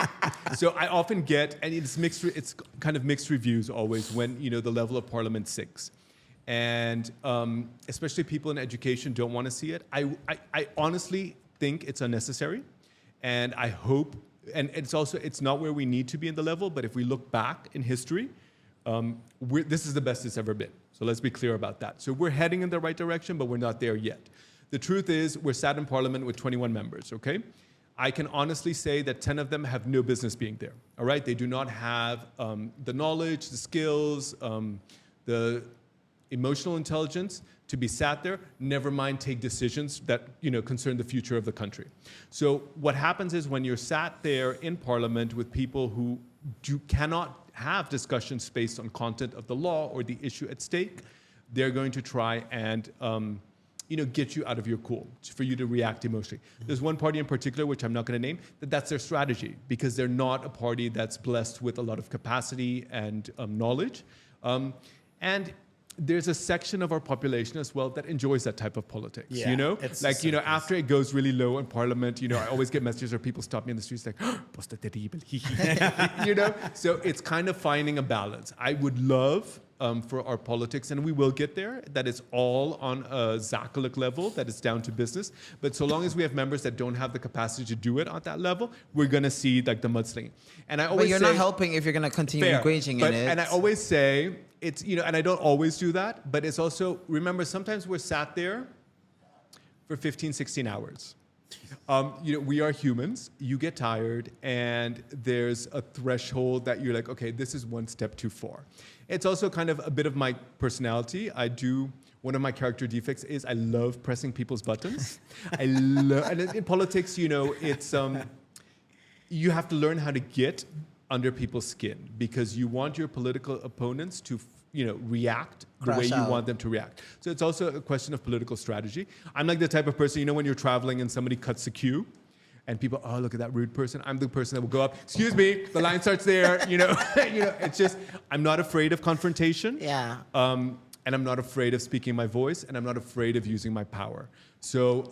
so I often get, and it's kind of mixed reviews always when, the level of parliament sinks. And especially people in education don't want to see it. I honestly think it's unnecessary. And I hope, and it's not where we need to be in the level, but if we look back in history, this is the best it's ever been. So let's be clear about that. So we're heading in the right direction, but we're not there yet. The truth is, we're sat in parliament with 21 members, okay? I can honestly say that 10 of them have no business being there, all right? They do not have the knowledge, the skills, the emotional intelligence to be sat there, never mind take decisions that concern the future of the country. So what happens is when you're sat there in parliament with people who cannot have discussions based on content of the law or the issue at stake, they're going to try and get you out of your cool for you to react emotionally. There's one party in particular, which I'm not going to name, that's their strategy because they're not a party that's blessed with a lot of capacity and knowledge. And there's a section of our population as well that enjoys that type of politics. Yeah, It's like, after it goes really low in parliament, I always get messages where people stop me in the streets like, "Posta terrible." So it's kind of finding a balance. I would love for our politics, and we will get there, that it's all on a zakelijk level, that it's down to business. But so long as we have members that don't have the capacity to do it at that level, we're going to see like the mudslinging. And I always But you're not helping if you're gonna continue engaging in it. And I always say, it's, and I don't always do that, but it's also, remember, sometimes we're sat there for 15, 16 hours. We are humans. You get tired, and there's a threshold that you're like, okay, this is one step too far. It's also kind of a bit of my personality. One of my character defects is I love pressing people's buttons. And in politics, it's you have to learn how to get under people's skin because you want your political opponents to react the way you want them to react. So it's also a question of political strategy. I'm like the type of person, when you're traveling and somebody cuts the queue and people, oh, look at that rude person. I'm the person that will go up, excuse me, the line starts there, it's just, I'm not afraid of confrontation. Yeah. And I'm not afraid of speaking my voice, and I'm not afraid of using my power. So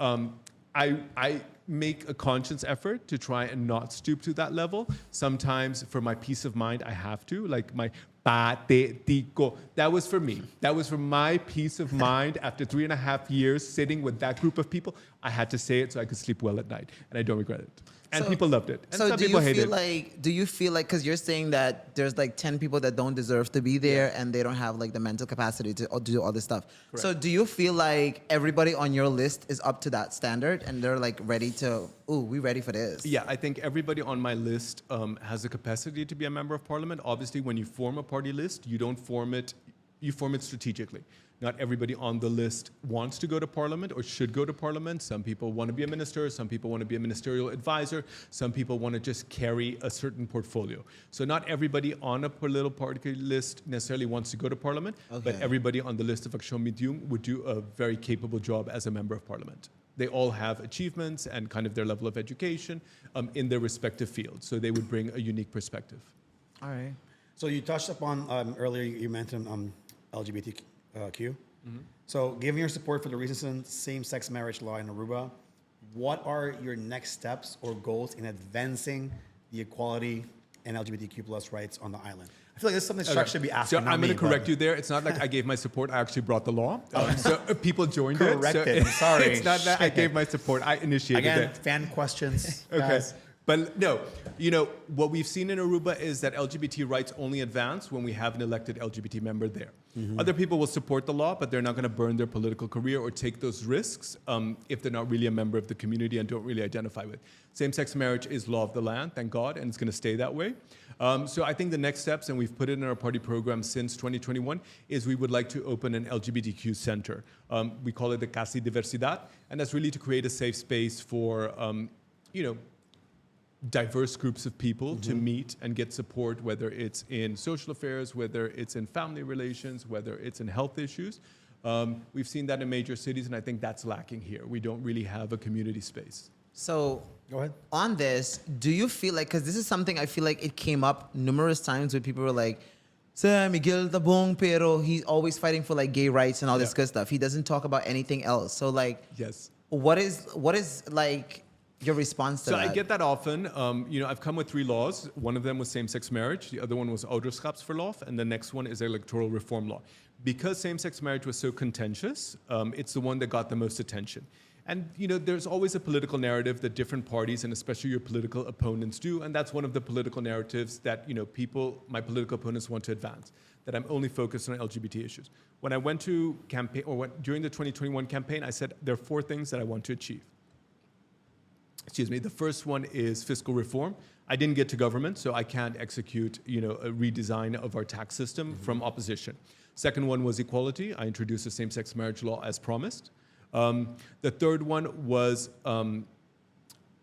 I make a conscious effort to try and not stoop to that level. Sometimes for my peace of mind, I have to, like my politico. That was for me. That was for my peace of mind. After 3.5 years sitting with that group of people, I had to say it so I could sleep well at night, and I don't regret it. And people loved it. And some people hated it. Do you feel like, because you're saying that there's like 10 people that don't deserve to be there and they don't have like the mental capacity to do all this stuff. Correct. So do you feel like everybody on your list is up to that standard and they're like ready to, we ready for this? Yeah, I think everybody on my list has the capacity to be a member of parliament. Obviously, when you form a party list, you form it strategically. Not everybody on the list wants to go to parliament or should go to parliament. Some people want to be a minister. Some people want to be a ministerial advisor. Some people want to just carry a certain portfolio. So not everybody on a political party list necessarily wants to go to parliament, but everybody on the list of Accion21 would do a very capable job as a member of parliament. They all have achievements and kind of their level of education in their respective fields. So they would bring a unique perspective. All right. So you touched upon earlier, you mentioned LGBTQ. So given your support for the recent same-sex marriage law in Aruba, what are your next steps or goals in advancing the equality and LGBTQ plus rights on the island? I feel like this is something Chuck should be asking. So I'm going to correct you there. It's not like I gave my support. I actually brought the law. So people joined Corrected. it. So Sorry. It's not that I gave my support. I initiated it. Again, fan questions. Okay. Guys. But no, what we've seen in Aruba is that LGBT rights only advance when we have an elected LGBT member there. Other people will support the law, but they're not going to burn their political career or take those risks if they're not really a member of the community and don't really identify with. Same-sex marriage is law of the land, thank God, and it's going to stay that way. So I think the next steps, and we've put it in our party program since 2021, is we would like to open an LGBTQ center. We call it the Casa Diversidad, and that's really to create a safe space for, diverse groups of people to meet and get support, whether it's in social affairs, whether it's in family relations, whether it's in health issues. We've seen that in major cities, and I think that's lacking here. We don't really have a community space. So go ahead. On this, do you feel like, because this is something I feel like it came up numerous times where people were like, Sir Miguel Tabong, pero he's always fighting for like gay rights and all this good stuff. He doesn't talk about anything else. So like, yes, what is like your response to that? So I get that often. I've come with 3 laws. One of them was same-sex marriage. The other one was ouderschapsverlof. And the next one is electoral reform law. Because same-sex marriage was so contentious, it's the one that got the most attention. And, there's always a political narrative that different parties, and especially your political opponents, do. And that's one of the political narratives that, my political opponents want to advance, that I'm only focused on LGBT issues. When I went to campaign, during the 2021 campaign, I said there are 4 things that I want to achieve. The first one is fiscal reform. I didn't get to government, so I can't execute, a redesign of our tax system from opposition. Second one was equality. I introduced a same-sex marriage law as promised. The third one was, I'm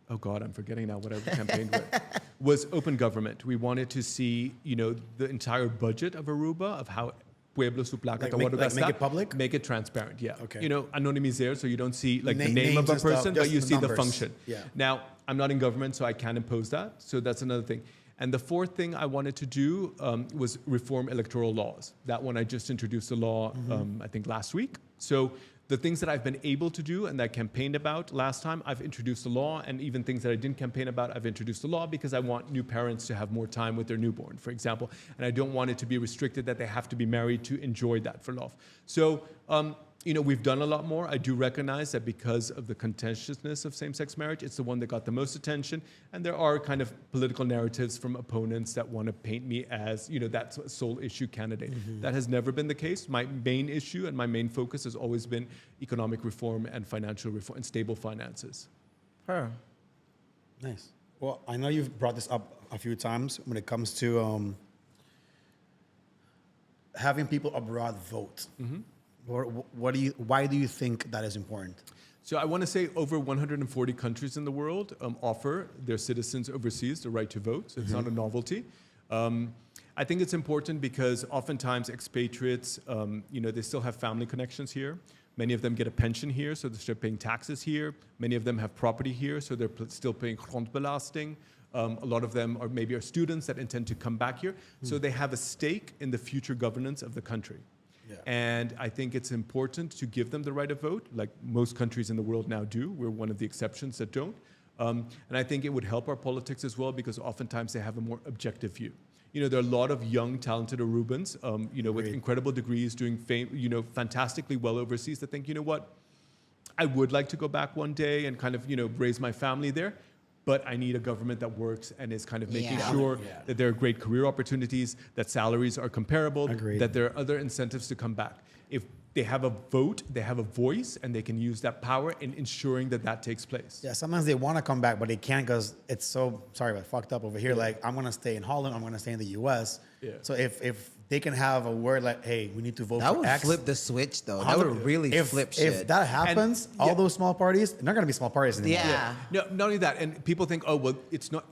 forgetting now what I campaigned with, was open government. We wanted to see, the entire budget of Aruba, of how Pueblo su placa, make it public? Make it transparent, yeah. Okay. Anonymizer, so you don't see like the name of a person, but you see the function. Yeah. Now, I'm not in government, so I can't impose that. So that's another thing. And the fourth thing I wanted to do was reform electoral laws. That one, I just introduced a law, I think last week. So the things that I've been able to do and that I campaigned about last time, I've introduced a law, and even things that I didn't campaign about, I've introduced a law because I want new parents to have more time with their newborn, for example. And I don't want it to be restricted that they have to be married to enjoy that for love. So, we've done a lot more. I do recognize that because of the contentiousness of same-sex marriage, it's the one that got the most attention. And there are kind of political narratives from opponents that want to paint me as, that sole issue candidate. That has never been the case. My main issue and my main focus has always been economic reform and financial reform and stable finances. Her. Nice. Well, I know you've brought this up a few times when it comes to having people abroad vote. Why do you think that is important? So I want to say over 140 countries in the world offer their citizens overseas the right to vote. So it's not a novelty. I think it's important because oftentimes expatriates, they still have family connections here. Many of them get a pension here, so they're still paying taxes here. Many of them have property here, so they're still paying grondbelasting. A lot of them are students that intend to come back here. So they have a stake in the future governance of the country. Yeah. And I think it's important to give them the right of vote, like most countries in the world now do. We're one of the exceptions that don't. And I think it would help our politics as well because oftentimes they have a more objective view. There are a lot of young, talented Arubans, with incredible degrees, doing fantastically well overseas that think, you know what, I would like to go back one day and kind of, raise my family there. But I need a government that works and is kind of making sure that there are great career opportunities, that salaries are comparable, that there are other incentives to come back. If they have a vote, they have a voice, and they can use that power in ensuring that that takes place. Yeah, sometimes they want to come back, but they can't because it's so, sorry, but fucked up over here. Like, I'm going to stay in Holland, I'm going to stay in the U.S. Yeah. So if they can have a word like, hey, we need to vote for X. That would flip the switch, though. That would really flip shit. If that happens, all those small parties, they're not going to be small parties anymore. Yeah. No, not only that, and people think, oh, well, it's not,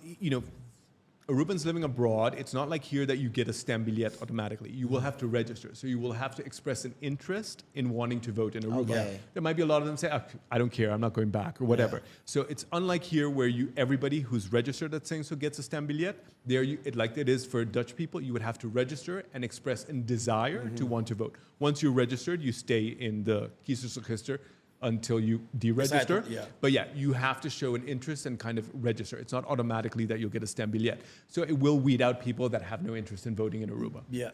Arubans living abroad, it's not like here that you get a stambillet automatically. You will have to register. So you will have to express an interest in wanting to vote in Aruba. Okay. There might be a lot of them say, I don't care, I'm not going back, or whatever. Yeah. So it's unlike here where everybody who's registered at saying so gets a stambillet. There, like it is for Dutch people, you would have to register and express a desire to want to vote. Once you're registered, you stay in the kiesdersregister until you deregister. But yeah, you have to show an interest and kind of register. It's not automatically that you'll get a stambillet. So it will weed out people that have no interest in voting in Aruba. Yeah.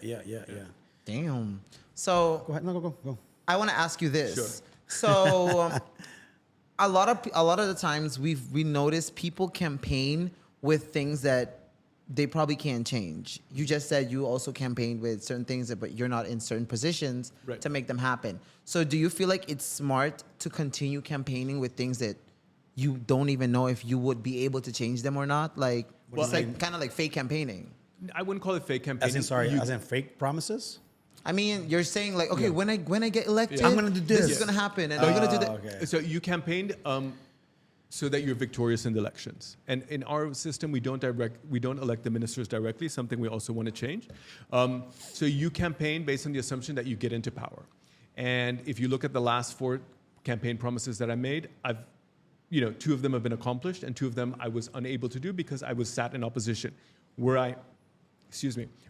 Damn. So go ahead. No, go. I want to ask you this. Sure. So a lot of the times we notice people campaign with things that they probably can't change. You just said you also campaigned with certain things, but you're not in certain positions to make them happen. So do you feel like it's smart to continue campaigning with things that you don't even know if you would be able to change them or not? Like, it's like kind of like fake campaigning. I wouldn't call it fake campaigning. As in fake promises? I mean, you're saying like, okay, when I get elected, I'm going to do this. This is going to happen, and I'm going to do that. Okay. So you campaigned so that you're victorious in the elections. And in our system, we don't elect the ministers directly, something we also want to change. So you campaign based on the assumption that you get into power. And if you look at the last 4 campaign promises that I made, 2 of them have been accomplished, and 2 of them I was unable to do because I was sat in opposition. Were I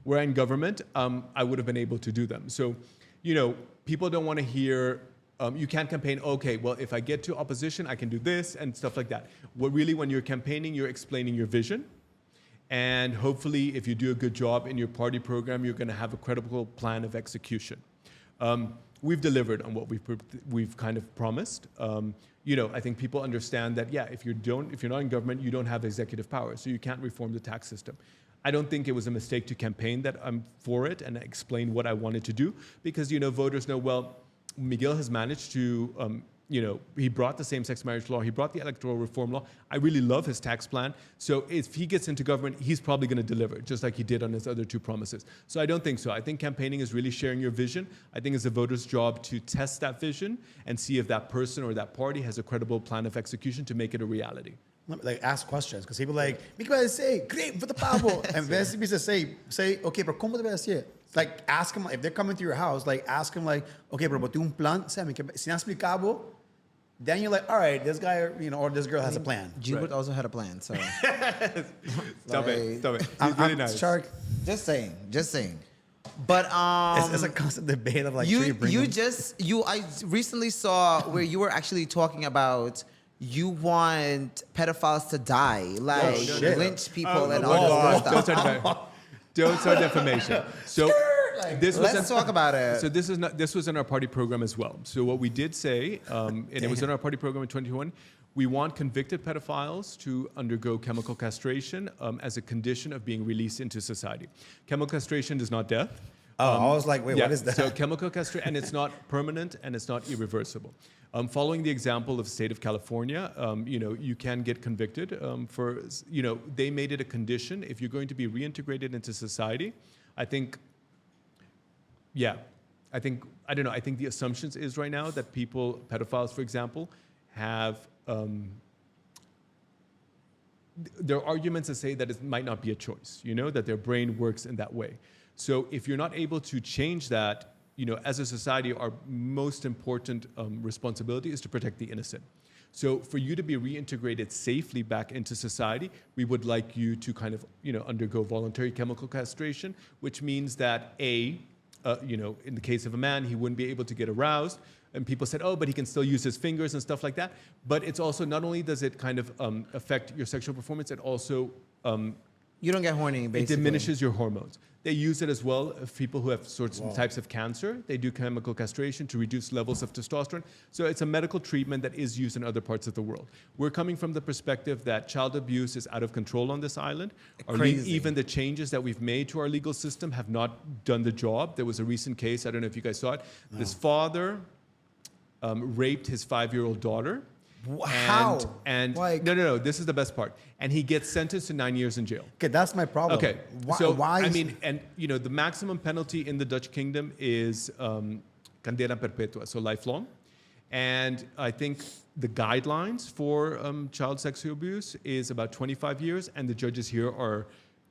in government, I would have been able to do them. So, people don't want to hear. You can't campaign, okay, well, if I get to opposition, I can do this and stuff like that. When you're campaigning, you're explaining your vision. And hopefully, if you do a good job in your party program, you're going to have a credible plan of execution. We've delivered on what we've kind of promised. I think people understand that, if you're not in government, you don't have executive power, so you can't reform the tax system. I don't think it was a mistake to campaign that I'm for it and explain what I wanted to do because, voters know, well, Miguel has managed to, he brought the same-sex marriage law. He brought the electoral reform law. I really love his tax plan. So if he gets into government, he's probably going to deliver, just like he did on his other 2 promises. So I don't think so. I think campaigning is really sharing your vision. I think it's the voter's job to test that vision and see if that person or that party has a credible plan of execution to make it a reality. Like, ask questions. Because people Miguel say, great, vota pavo. And then say, okay, pero ¿cómo debe hacer? Like, ask them, if they're coming to your house, ask them, okay, pero boté un plan, si me explicabo, then you're like, all right, this guy, or this girl has a plan. Gilbert also had a plan, so. Stop it. I'm really nice. Shark. Just saying. But it's a constant debate of I recently saw where you were actually talking about you want pedophiles to die, lynch people and all this stuff. Don't start defamation. So let's talk about it. So this was in our party program as well. So what we did say, and it was in our party program in 2021, we want convicted pedophiles to undergo chemical castration as a condition of being released into society. Chemical castration is not death. Oh, I was like, wait, Yeah, what is that? so chemical castration, and it's not permanent and it's not irreversible. Following the example of the state of California, you can get convicted for, they made it a condition. If you're going to be reintegrated into society, I think, I don't know, I think the assumptions is right now that people, pedophiles, for example, have, there are arguments that say that it might not be a choice, that their brain works in that way. So if you're not able to change that, as a society, our most important responsibility is to protect the innocent. So for you to be reintegrated safely back into society, we would like you to kind of, undergo voluntary chemical castration, which means that in the case of a man, he wouldn't be able to get aroused. And people said, oh, but he can still use his fingers and stuff like that. But it's also, not only does it kind of affect your sexual performance, it also You don't get horny, basically. it diminishes your hormones. They use it as well for people who have types of cancer. They do chemical castration to reduce levels of testosterone. So it's a medical treatment that is used in other parts of the world. We're coming from the perspective that child abuse is out of control on this island. Crazy. Even the changes that we've made to our legal system have not done the job. There was a recent case, I don't know if you guys saw it. No. This father raped his 5-year-old daughter. How? And like, no, this is the best part. And he gets sentenced to 9 years in jail. Okay, that's my problem. Okay, Why the maximum penalty in the Dutch kingdom is cadena perpetua, so lifelong. And I think the guidelines for child sexual abuse is about 25 years, and the judges here are,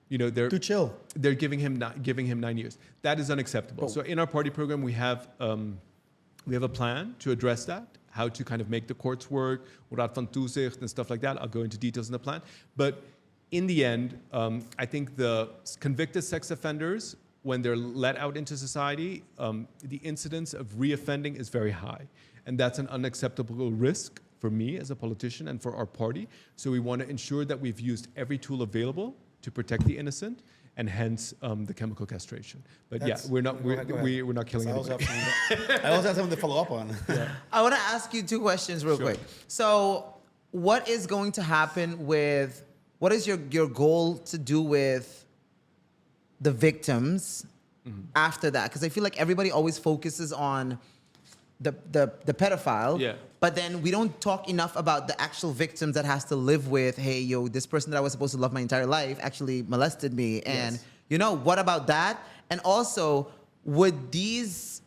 they're too chill. They're giving him 9 years. That is unacceptable. So in our party program, we have a plan to address that, how to kind of make the courts work, raad van toezicht and stuff like that. I'll go into details in the plan. But in the end, I think the convicted sex offenders, when they're let out into society, the incidence of reoffending is very high. And that's an unacceptable risk for me as a politician and for our party. So we want to ensure that we've used every tool available to protect the innocent, and hence the chemical castration. But we're not killing anybody. I also have something to follow up on. Yeah. I want to ask you 2 questions real quick. So what is going to happen with, what is your goal to do with the victims after that? Because I feel like everybody always focuses on the pedophile, but then we don't talk enough about the actual victims that has to live with, hey, yo, this person that I was supposed to love my entire life actually molested me. And, what about that? And also, would these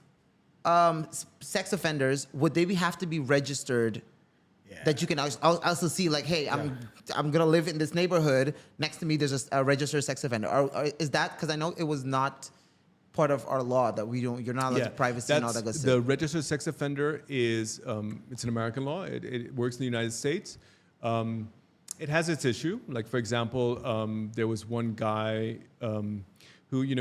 sex offenders, would they have to be registered? That you can also see, like, hey, I'm going to live in this neighborhood. Next to me, there's a registered sex offender. Or is that, because I know it was not part of our law that you're not allowed to privacy and all that good stuff. The registered sex offender is, it's an American law. It works in the United States. It has its issue. Like, for example, there was one guy who,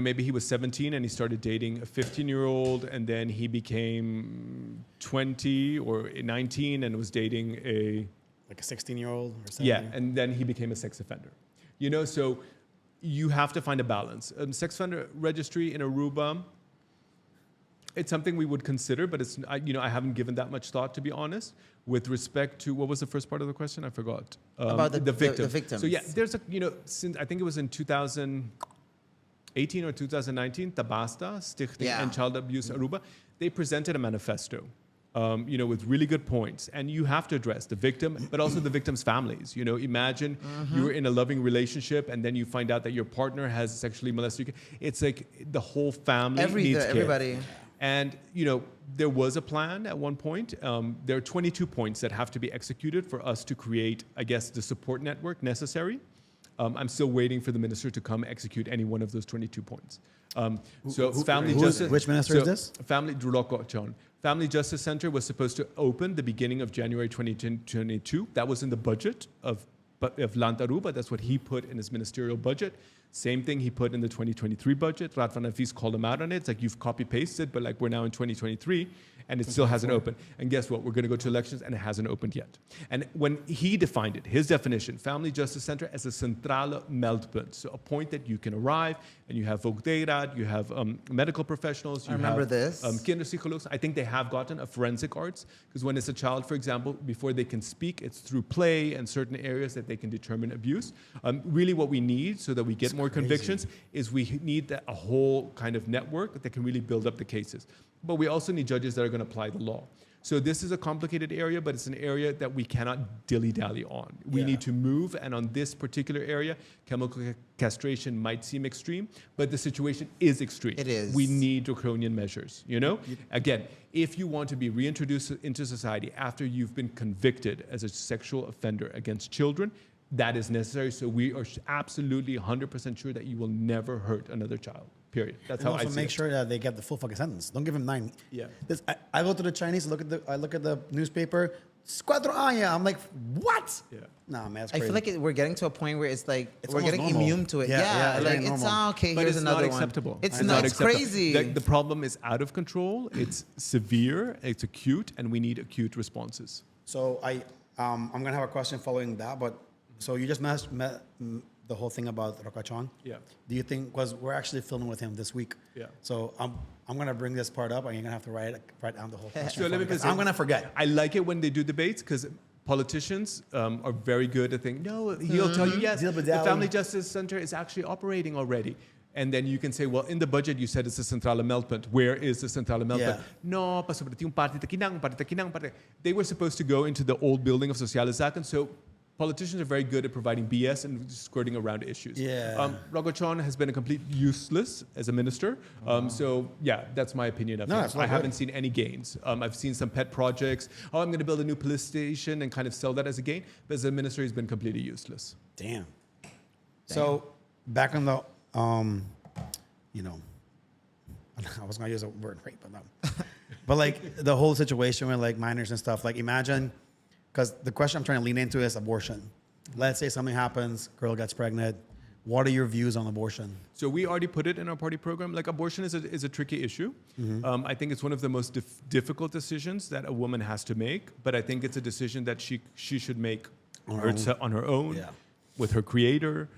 maybe he was 17 and he started dating a 15-year-old, and then he became 20 or 19 and was dating like a 16-year-old or something. Yeah, and then he became a sex offender. So you have to find a balance. Sex offender registry in Aruba, it's something we would consider, but it's, I haven't given that much thought, to be honest. With respect to, what was the first part of the question? I forgot. About the victim. The victims. So yeah, there's since I think it was in 2018 or 2019, Tabasta, Stichting and Child Abuse Aruba, they presented a manifesto. With really good points. And you have to address the victim, but also the victim's families. Imagine you're in a loving relationship and then you find out that your partner has sexually molested you. It's like the whole family needs care. Everybody. And, there was a plan at one point. There are 22 points that have to be executed for us to create, I guess, the support network necessary. I'm still waiting for the minister to come execute any one of those 22 points. Which minister is this? Family Justice Center was supposed to open the beginning of January 2022. That was in the budget of Land Aruba. That's what he put in his ministerial budget. Same thing he put in the 2023 budget. Raad van Advies called him out on it. It's like, you've copy-pasted, but like, we're now in 2023 and it still hasn't opened. And guess what? We're going to go to elections and it hasn't opened yet. And when he defined it, his definition, Family Justice Center as a centrale meldpunt. So a point that you can arrive and you have voogdijraad, you have medical professionals. You remember this. Kinderpsychologs. I think they have gotten a forensic arts, because when it's a child, for example, before they can speak, it's through play and certain areas that they can determine abuse. Really what we need so that we get more more convictions is we need a whole kind of network that can really build up the cases. But we also need judges that are going to apply the law. So this is a complicated area, but it's an area that we cannot dilly-dally on. We need to move, and on this particular area, chemical castration might seem extreme, but the situation is extreme. It is. We need draconian measures, you know? Again, if you want to be reintroduced into society after you've been convicted as a sexual offender against children, that is necessary. So we are absolutely 100% sure that you will never hurt another child. Period. That's And how I also see make it. sure that they get the full fucking sentence. Don't give them 9. Yeah. I go to the Chinese, I look at the newspaper, cuatro años. I'm like, what? Yeah. Nah, man, that's I crazy. feel like we're getting to a point where it's like It's we're almost getting normal. immune to it. Yeah, yeah, it's like getting it's normal. okay. But Here's it's another not one. acceptable. It's not. It's acceptable. crazy. The problem is out of control. It's severe. It's acute, and we need acute responses. So I'm gonna have a question following that, but so you just met the whole thing about Rokachon. Yeah. Do you think, because we're actually filming with him this week. Yeah. So I'm gonna bring this part up, and you're gonna have to write down the whole question. So for let me me, 'cause present- I'm gonna forget. I like it when they do debates because politicians are very good at thinking, no, he'll tell you, yes, the Dilly-dally. Family Justice Center is actually operating already. And then you can say, well, in the budget, you said it's a centrale meldpunt. Where is the centrale meldpunt? Yeah. No, pa sobre yung parti takinang, parti. They were supposed to go into the old building of Socializaken, so politicians are very good at providing BS and skirting around issues. Yeah. Rogachon has been a complete useless as a minister. So yeah, that's my opinion of No, him. that's not I good. haven't seen any gains. I've seen some pet projects. Oh, I'm going to build a new police station and kind of sell that as a gain. But as a minister, he's been completely useless. Damn. So back on the, you know, I was gonna use a word rape, but no. But like the whole situation with like minors and stuff. Like imagine, because the question I'm trying to lean into is abortion. Let's say something happens, girl gets pregnant. What are your views on abortion? So we already put it in our party program. Like abortion is a tricky issue. I think it's one of the most difficult decisions that a woman has to make. But I think it's a decision that she should make on her own, Yeah. with her creator,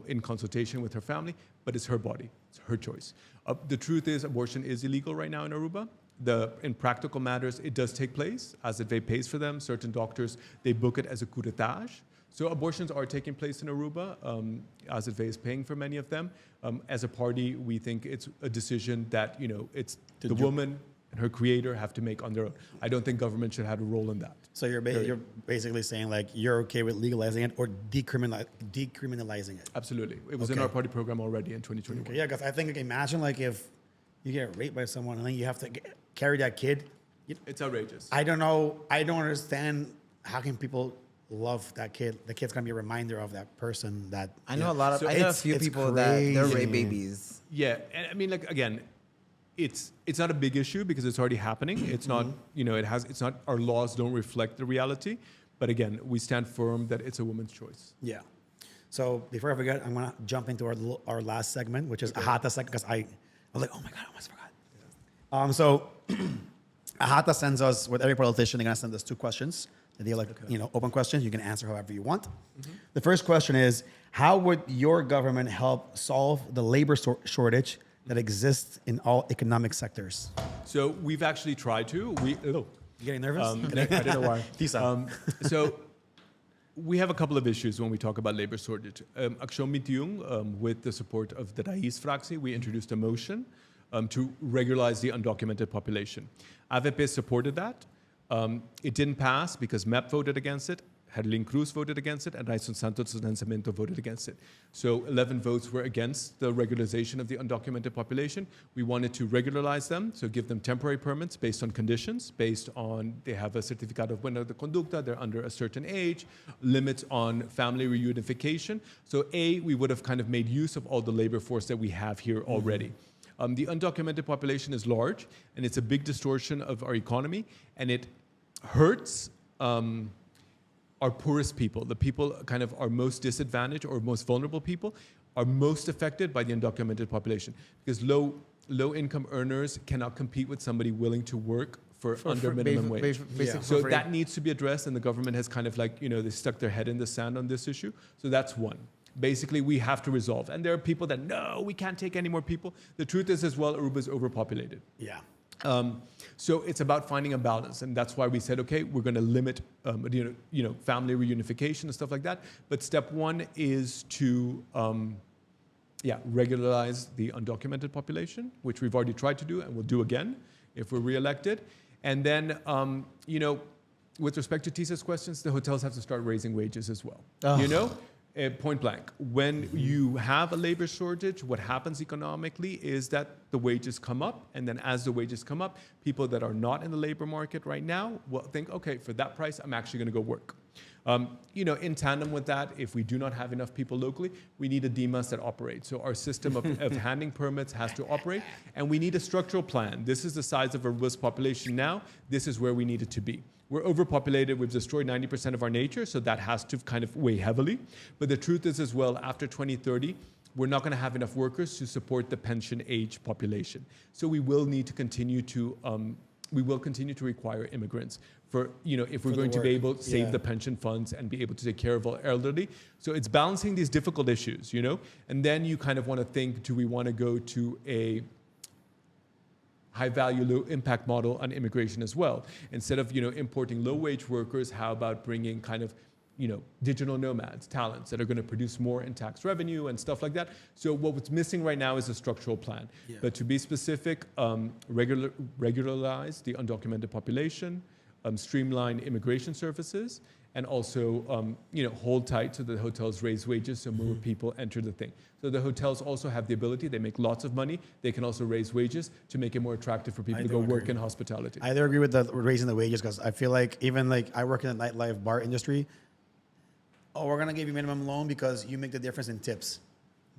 in consultation with her family. But it's her body. It's her choice. The truth is abortion is illegal right now in Aruba. In practical matters, it does take place. AZV pays for them. Certain doctors, they book it as a curettage. So abortions are taking place in Aruba. AZV is paying for many of them. As a party, we think it's a decision that, you know, it's the woman and her creator have to make on their own. I don't think government should have a role in that. So you're basically saying like you're okay with legalizing it or decriminalizing it. Absolutely. It was in Okay. our party program already in 2021. Okay, yeah, because I think like, imagine like if you get raped by someone and then you have to carry that kid. It's outrageous. I don't know. I don't understand how can people love that kid. The kid's gonna be a reminder of that person. That I know a lot of. So I know a it's- few it's people that they're crazy. rape babies. Yeah, and I mean, like again, it's not a big issue because it's already happening. It's not, you know, it's not. Our laws don't reflect the reality, but again, we stand firm that it's a woman's choice. Yeah. So before I forget, I'm gonna jump into our last segment, which is Ahata segment, because I was like, oh my god, I almost forgot. So Ahata sends us with every politician. They're gonna send us 2 questions. They're like, you know, open questions. You can answer however you want. The first question is, how would your government help solve the labor shortage that exists in all economic sectors? So we've actually tried to. You getting nervous? I don't know why. Tisa. So we have a couple of issues when we talk about labor shortage. Accion21, with the support of the Raiz Fractie, we introduced a motion to regularize the undocumented population. AVP supported that. It didn't pass because MEP voted against it, Herlin Cruz voted against it, and Raison Santos and Cemento voted against it. So 11 votes were against the regularization of the undocumented population. We wanted to regularize them, so give them temporary permits based on conditions, based on they have a certificado de buena conducta, they're under a certain age, limits on family reunification. So we would have kind of made use of all the labor force that we have here already. The undocumented population is large, and it's a big distortion of our economy, and it hurts our poorest people, the people kind of are most disadvantaged or most vulnerable people, are most affected by the undocumented population because low income earners cannot compete with somebody willing to work for under minimum wage. So that needs to be addressed, and the government has kind of like, you know, they stuck their head in the sand on this issue. So that's one. Basically, we have to resolve. And there are people that, no, we can't take any more people. The truth is as well, Aruba is overpopulated. Yeah. So it's about finding a balance, and that's why we said, okay, we're going to limit, you know, family reunification and stuff like that. But step one is to regularize the undocumented population, which we've already tried to do and will do again if we're reelected. And then, with respect to Tisa's questions, the hotels have to start raising wages as well. Point blank. When you have a labor shortage, what happens economically is that the wages come up, and then as the wages come up, people that are not in the labor market right now will think, okay, for that price, I'm actually going to go work. In tandem with that, if we do not have enough people locally, we need a DEMAS that operates. So our system of handing permits has to operate, and we need a structural plan. This is the size of Aruba's population now. This is where we need it to be. We're overpopulated. We've destroyed 90% of our nature, so that has to kind of weigh heavily. But the truth is as well, after 2030, we're not going to have enough workers to support the pension age population. So we will need to continue to require immigrants for, if we're going to be able to save the pension funds and be able to take care of our elderly. So it's balancing these difficult issues, and then you kind of want to think, do we want to go to a high value, low impact model on immigration as well? Instead of, importing low wage workers, how about bringing kind of, digital nomads, talents that are going to produce more in tax revenue and stuff like that. So what's missing right now is a structural plan. Yeah. But to be specific, regularize the undocumented population, streamline immigration services, and also, hold tight so the hotels raise wages so more people enter the thing. So the hotels also have the ability, they make lots of money, they can also raise wages to make it more attractive for people to go work in hospitality. I do agree with raising the wages, because I feel like even I work in the nightlife bar industry. Oh, we're going to give you minimum loan because you make the difference in tips.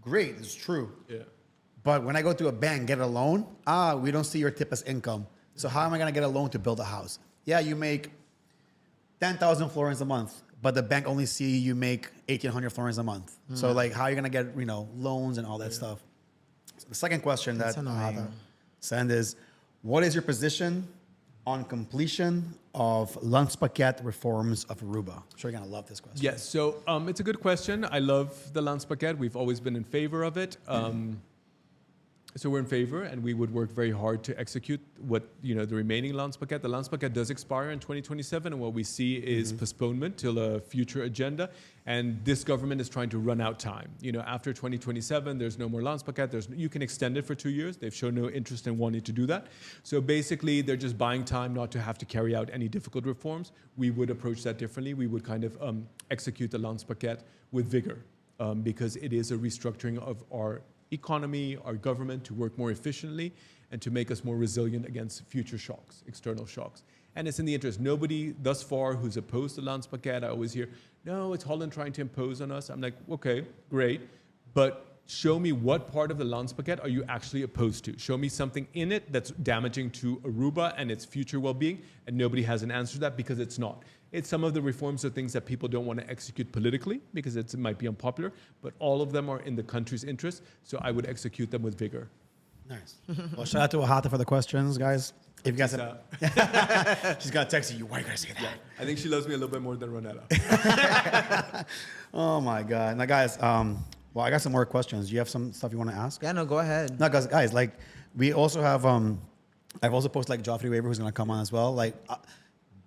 Great, it's true. Yeah. But when I go to a bank, get a loan, we don't see your tip as income. So how am I going to get a loan to build a house? Yeah, you make 10,000 florins a month, but the bank only see you make 1,800 florins a month. So how are you going to get, loans and all that stuff? So the second question that I send is, what is your position on completion of Landspakket reforms of Aruba? I'm sure you're going to love this question. Yes, so it's a good question. I love the Landspakket. We've always been in favor of it. So we're in favor, and we would work very hard to execute what, the remaining Landspakket. The Landspakket does expire in 2027, and what we see is postponement till a future agenda. And this government is trying to run out time. After 2027, there's no more Landspakket. You can extend it for 2 years. They've shown no interest in wanting to do that. So basically, they're just buying time not to have to carry out any difficult reforms. We would approach that differently. We would kind of execute the Landspakket with vigor, because it is a restructuring of our economy, our government, to work more efficiently and to make us more resilient against future shocks, external shocks. And it's in the interest. Nobody thus far who's opposed to Landspakket, I always hear, no, it's Holland trying to impose on us. I'm like, okay, great. But show me what part of the Landspakket are you actually opposed to? Show me something in it that's damaging to Aruba and its future well-being, and nobody has an answer to that because it's not. It's some of the reforms are things that people don't want to execute politically because it might be unpopular, but all of them are in the country's interest, so I would execute them with vigor. Nice. Well, shout out to Ahata for the questions, guys. If you guys have, she's gonna text you. Why are you gonna say that? Yeah, I think she loves me a little bit more than Ronetta. Oh my God! Now, guys, well, I got some more questions. Do you have some stuff you want to ask? Yeah, no, go ahead. No, guys, we also have. I've also posted Joffrey Weber, who's gonna come on as well.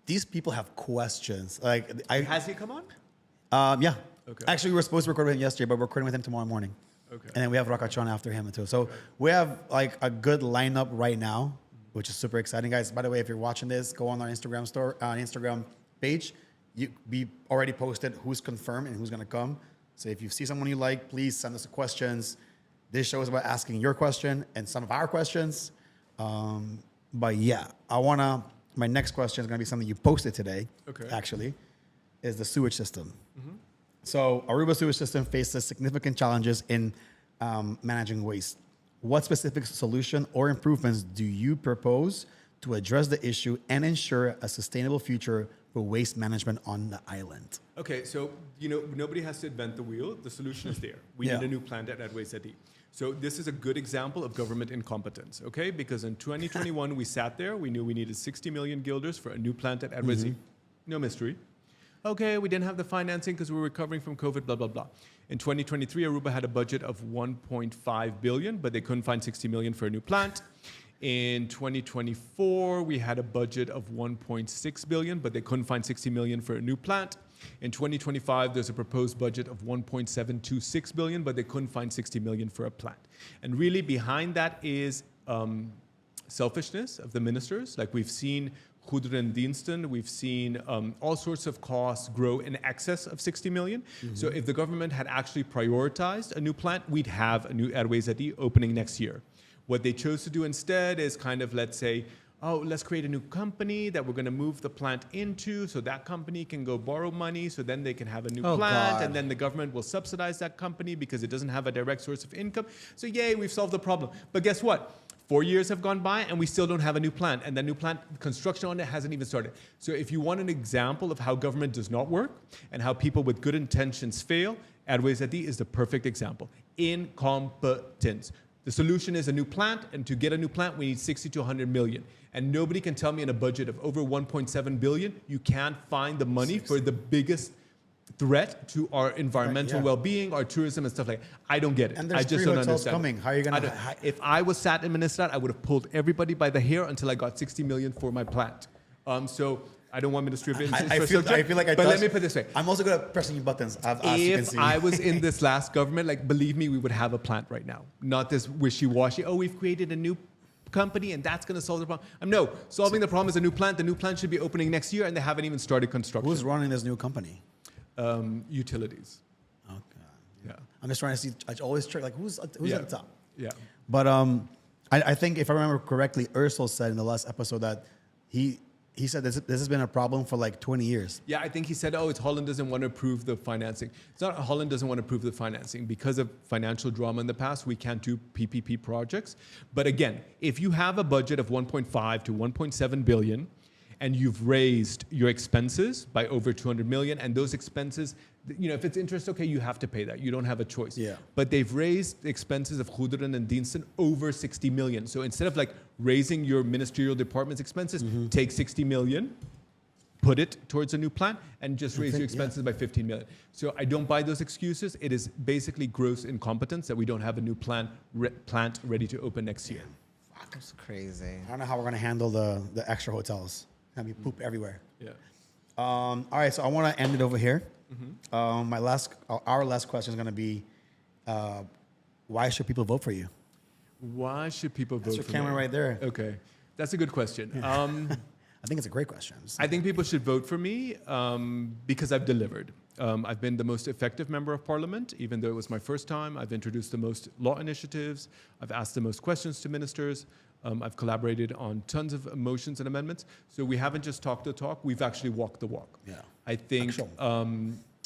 These people have questions. Has he come on? Yeah. Okay. Actually, we were supposed to record with him yesterday, but we're recording with him tomorrow morning. Okay. And then we have Rakachon after him too. So we have a good lineup right now, which is super exciting, guys. By the way, if you're watching this, go on our Instagram page. We already posted who's confirmed and who's gonna come. So if you see someone you like, please send us the questions. This show is about asking your question and some of our questions. But yeah, my next question is going to be something you posted today, actually, is the sewage system. So Aruba sewage system faces significant challenges in managing waste. What specific solution or improvements do you propose to address the issue and ensure a sustainable future for waste management on the island? Okay, so, nobody has to invent the wheel. The solution is there. We need a new plant at Waste ID. So this is a good example of government incompetence, okay? Because in 2021, we sat there. We knew we needed 60 million guilders for a new plant at Edwardsy. No mystery. Okay, we didn't have the financing because we were recovering from COVID, blah, blah, blah. In 2023, Aruba had a budget of 1.5 billion, but they couldn't find 60 million for a new plant. In 2024, we had a budget of 1.6 billion, but they couldn't find 60 million for a new plant. In 2025, there's a proposed budget of 1.726 billion, but they couldn't find 60 million for a plant. And really behind that is selfishness of the ministers. Like we've seen goederendiensten, we've seen all sorts of costs grow in excess of 60 million. So if the government had actually prioritized a new plant, we'd have a new Aruba opening next year. What they chose to do instead is kind of, let's say, oh, let's create a new company that we're going to move the plant into so that company can go borrow money so then they can have a new plant. God. And then the government will subsidize that company because it doesn't have a direct source of income. So yay, we've solved the problem. But guess what? 4 years have gone by and we still don't have a new plant. And the new plant construction on it hasn't even started. So if you want an example of how government does not work and how people with good intentions fail, Aruba is the perfect example. Incompetence. The solution is a new plant, and to get a new plant, we need 60 to 100 million. And nobody can tell me in a budget of over 1.7 billion, you can't find the money for the biggest threat to our environmental well-being, our tourism and stuff like that. I don't get it. And there's I just 3 don't hotels understand. coming. How are you going to... If I was sat in Ministrat, I would have pulled everybody by the hair until I got 60 million for my plant. So I don't want Ministry of Infrastructure. I feel like but let me put it this way. I'm also good at pressing buttons, as you can If see. I was in this last government, like, believe me, we would have a plant right now. Not this wishy-washy, oh, we've created a new company and that's going to solve the problem. No, solving the problem is a new plant. The new plant should be opening next year and they haven't even started construction. Who's running this new company? Utilities. Okay. Yeah. I'm just trying to see. I always check, like, who's at the top? Yeah. But I think, if I remember correctly, Ursel said in the last episode that he said this has been a problem for like 20 years. Yeah, I think he said, oh, it's Holland doesn't want to approve the financing. It's not Holland doesn't want to approve the financing. Because of financial drama in the past, we can't do PPP projects. But again, if you have a budget of 1.5 to 1.7 billion, and you've raised your expenses by over 200 million, and those expenses, you know, if it's interest, okay, you have to pay that. You don't have a choice. Yeah. But they've raised the expenses of goederendiensten over 60 million. So instead of like raising your ministerial department's expenses, take 60 million, put it towards a new plant, and just raise your expenses by 15 million. So I don't buy those excuses. It is basically gross incompetence that we don't have a new plant ready to open next year. That's crazy. I don't know how we're going to handle the extra hotels. Have you poop everywhere. Yeah. All right, so I want to end it over here. Our last question is going to be, why should people vote for you? Why should people vote That's your for camera me? right there. Okay. That's a good question. I think it's a great question. I think people should vote for me because I've delivered. I've been the most effective member of parliament, even though it was my first time. I've introduced the most law initiatives. I've asked the most questions to ministers. I've collaborated on tons of motions and amendments. So we haven't just talked the talk, we've actually walked the walk. Yeah. I think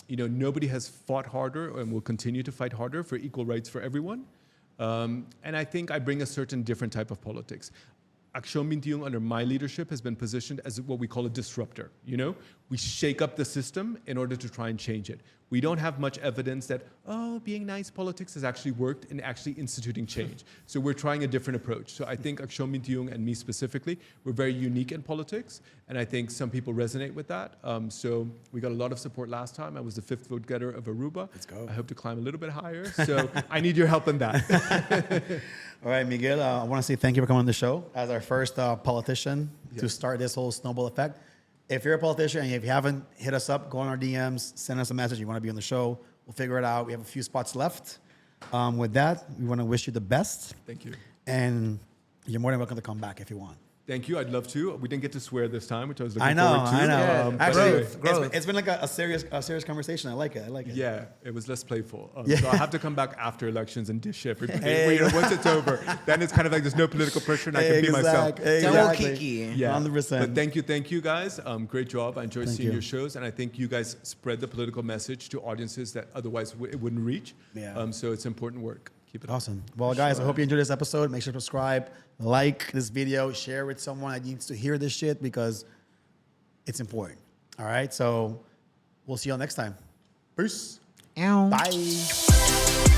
nobody has fought harder and will continue to fight harder for equal rights for everyone. And I think I bring a certain different type of politics. Accion21 under my leadership has been positioned as what we call a disruptor. You know, we shake up the system in order to try and change it. We don't have much evidence that, oh, being nice politics has actually worked in actually instituting change. So we're trying a different approach. So I think Accion21 and me specifically, we're very unique in politics. And I think some people resonate with that. So we got a lot of support last time. I was the 5th vote getter of Aruba. Let's go. I hope to climb a little bit higher. So I need your help in that. All right, Miguel, I want to say thank you for coming on the show as our first politician to start this whole snowball effect. If you're a politician and if you haven't hit us up, go on our DMs, send us a message. You want to be on the show. We'll figure it out. We have a few spots left. With that, we want to wish you the best. Thank you. And you're more than welcome to come back if you want. Thank you. I'd love to. We didn't get to swear this time, which I was looking I know. forward to. Yeah. Actually, Growth. it's been like a serious conversation. I like it. Yeah, it was less playful. Yeah. So I'll have to come back after elections and dish everybody. Once it's over, then it's kind of like there's no political pressure and I can be myself. Then we'll kiki. Yeah, 100%. But thank you guys. Great job. I enjoyed seeing your shows, and I think you guys spread the political message to audiences that otherwise it wouldn't reach. Yeah. So it's important work. Keep it up. Awesome. Well, guys, I hope you enjoyed this episode. Make sure to subscribe, like this video, share with someone that needs to hear this shit because it's important. All right. So we'll see y'all next time. Peace. Ow. Bye.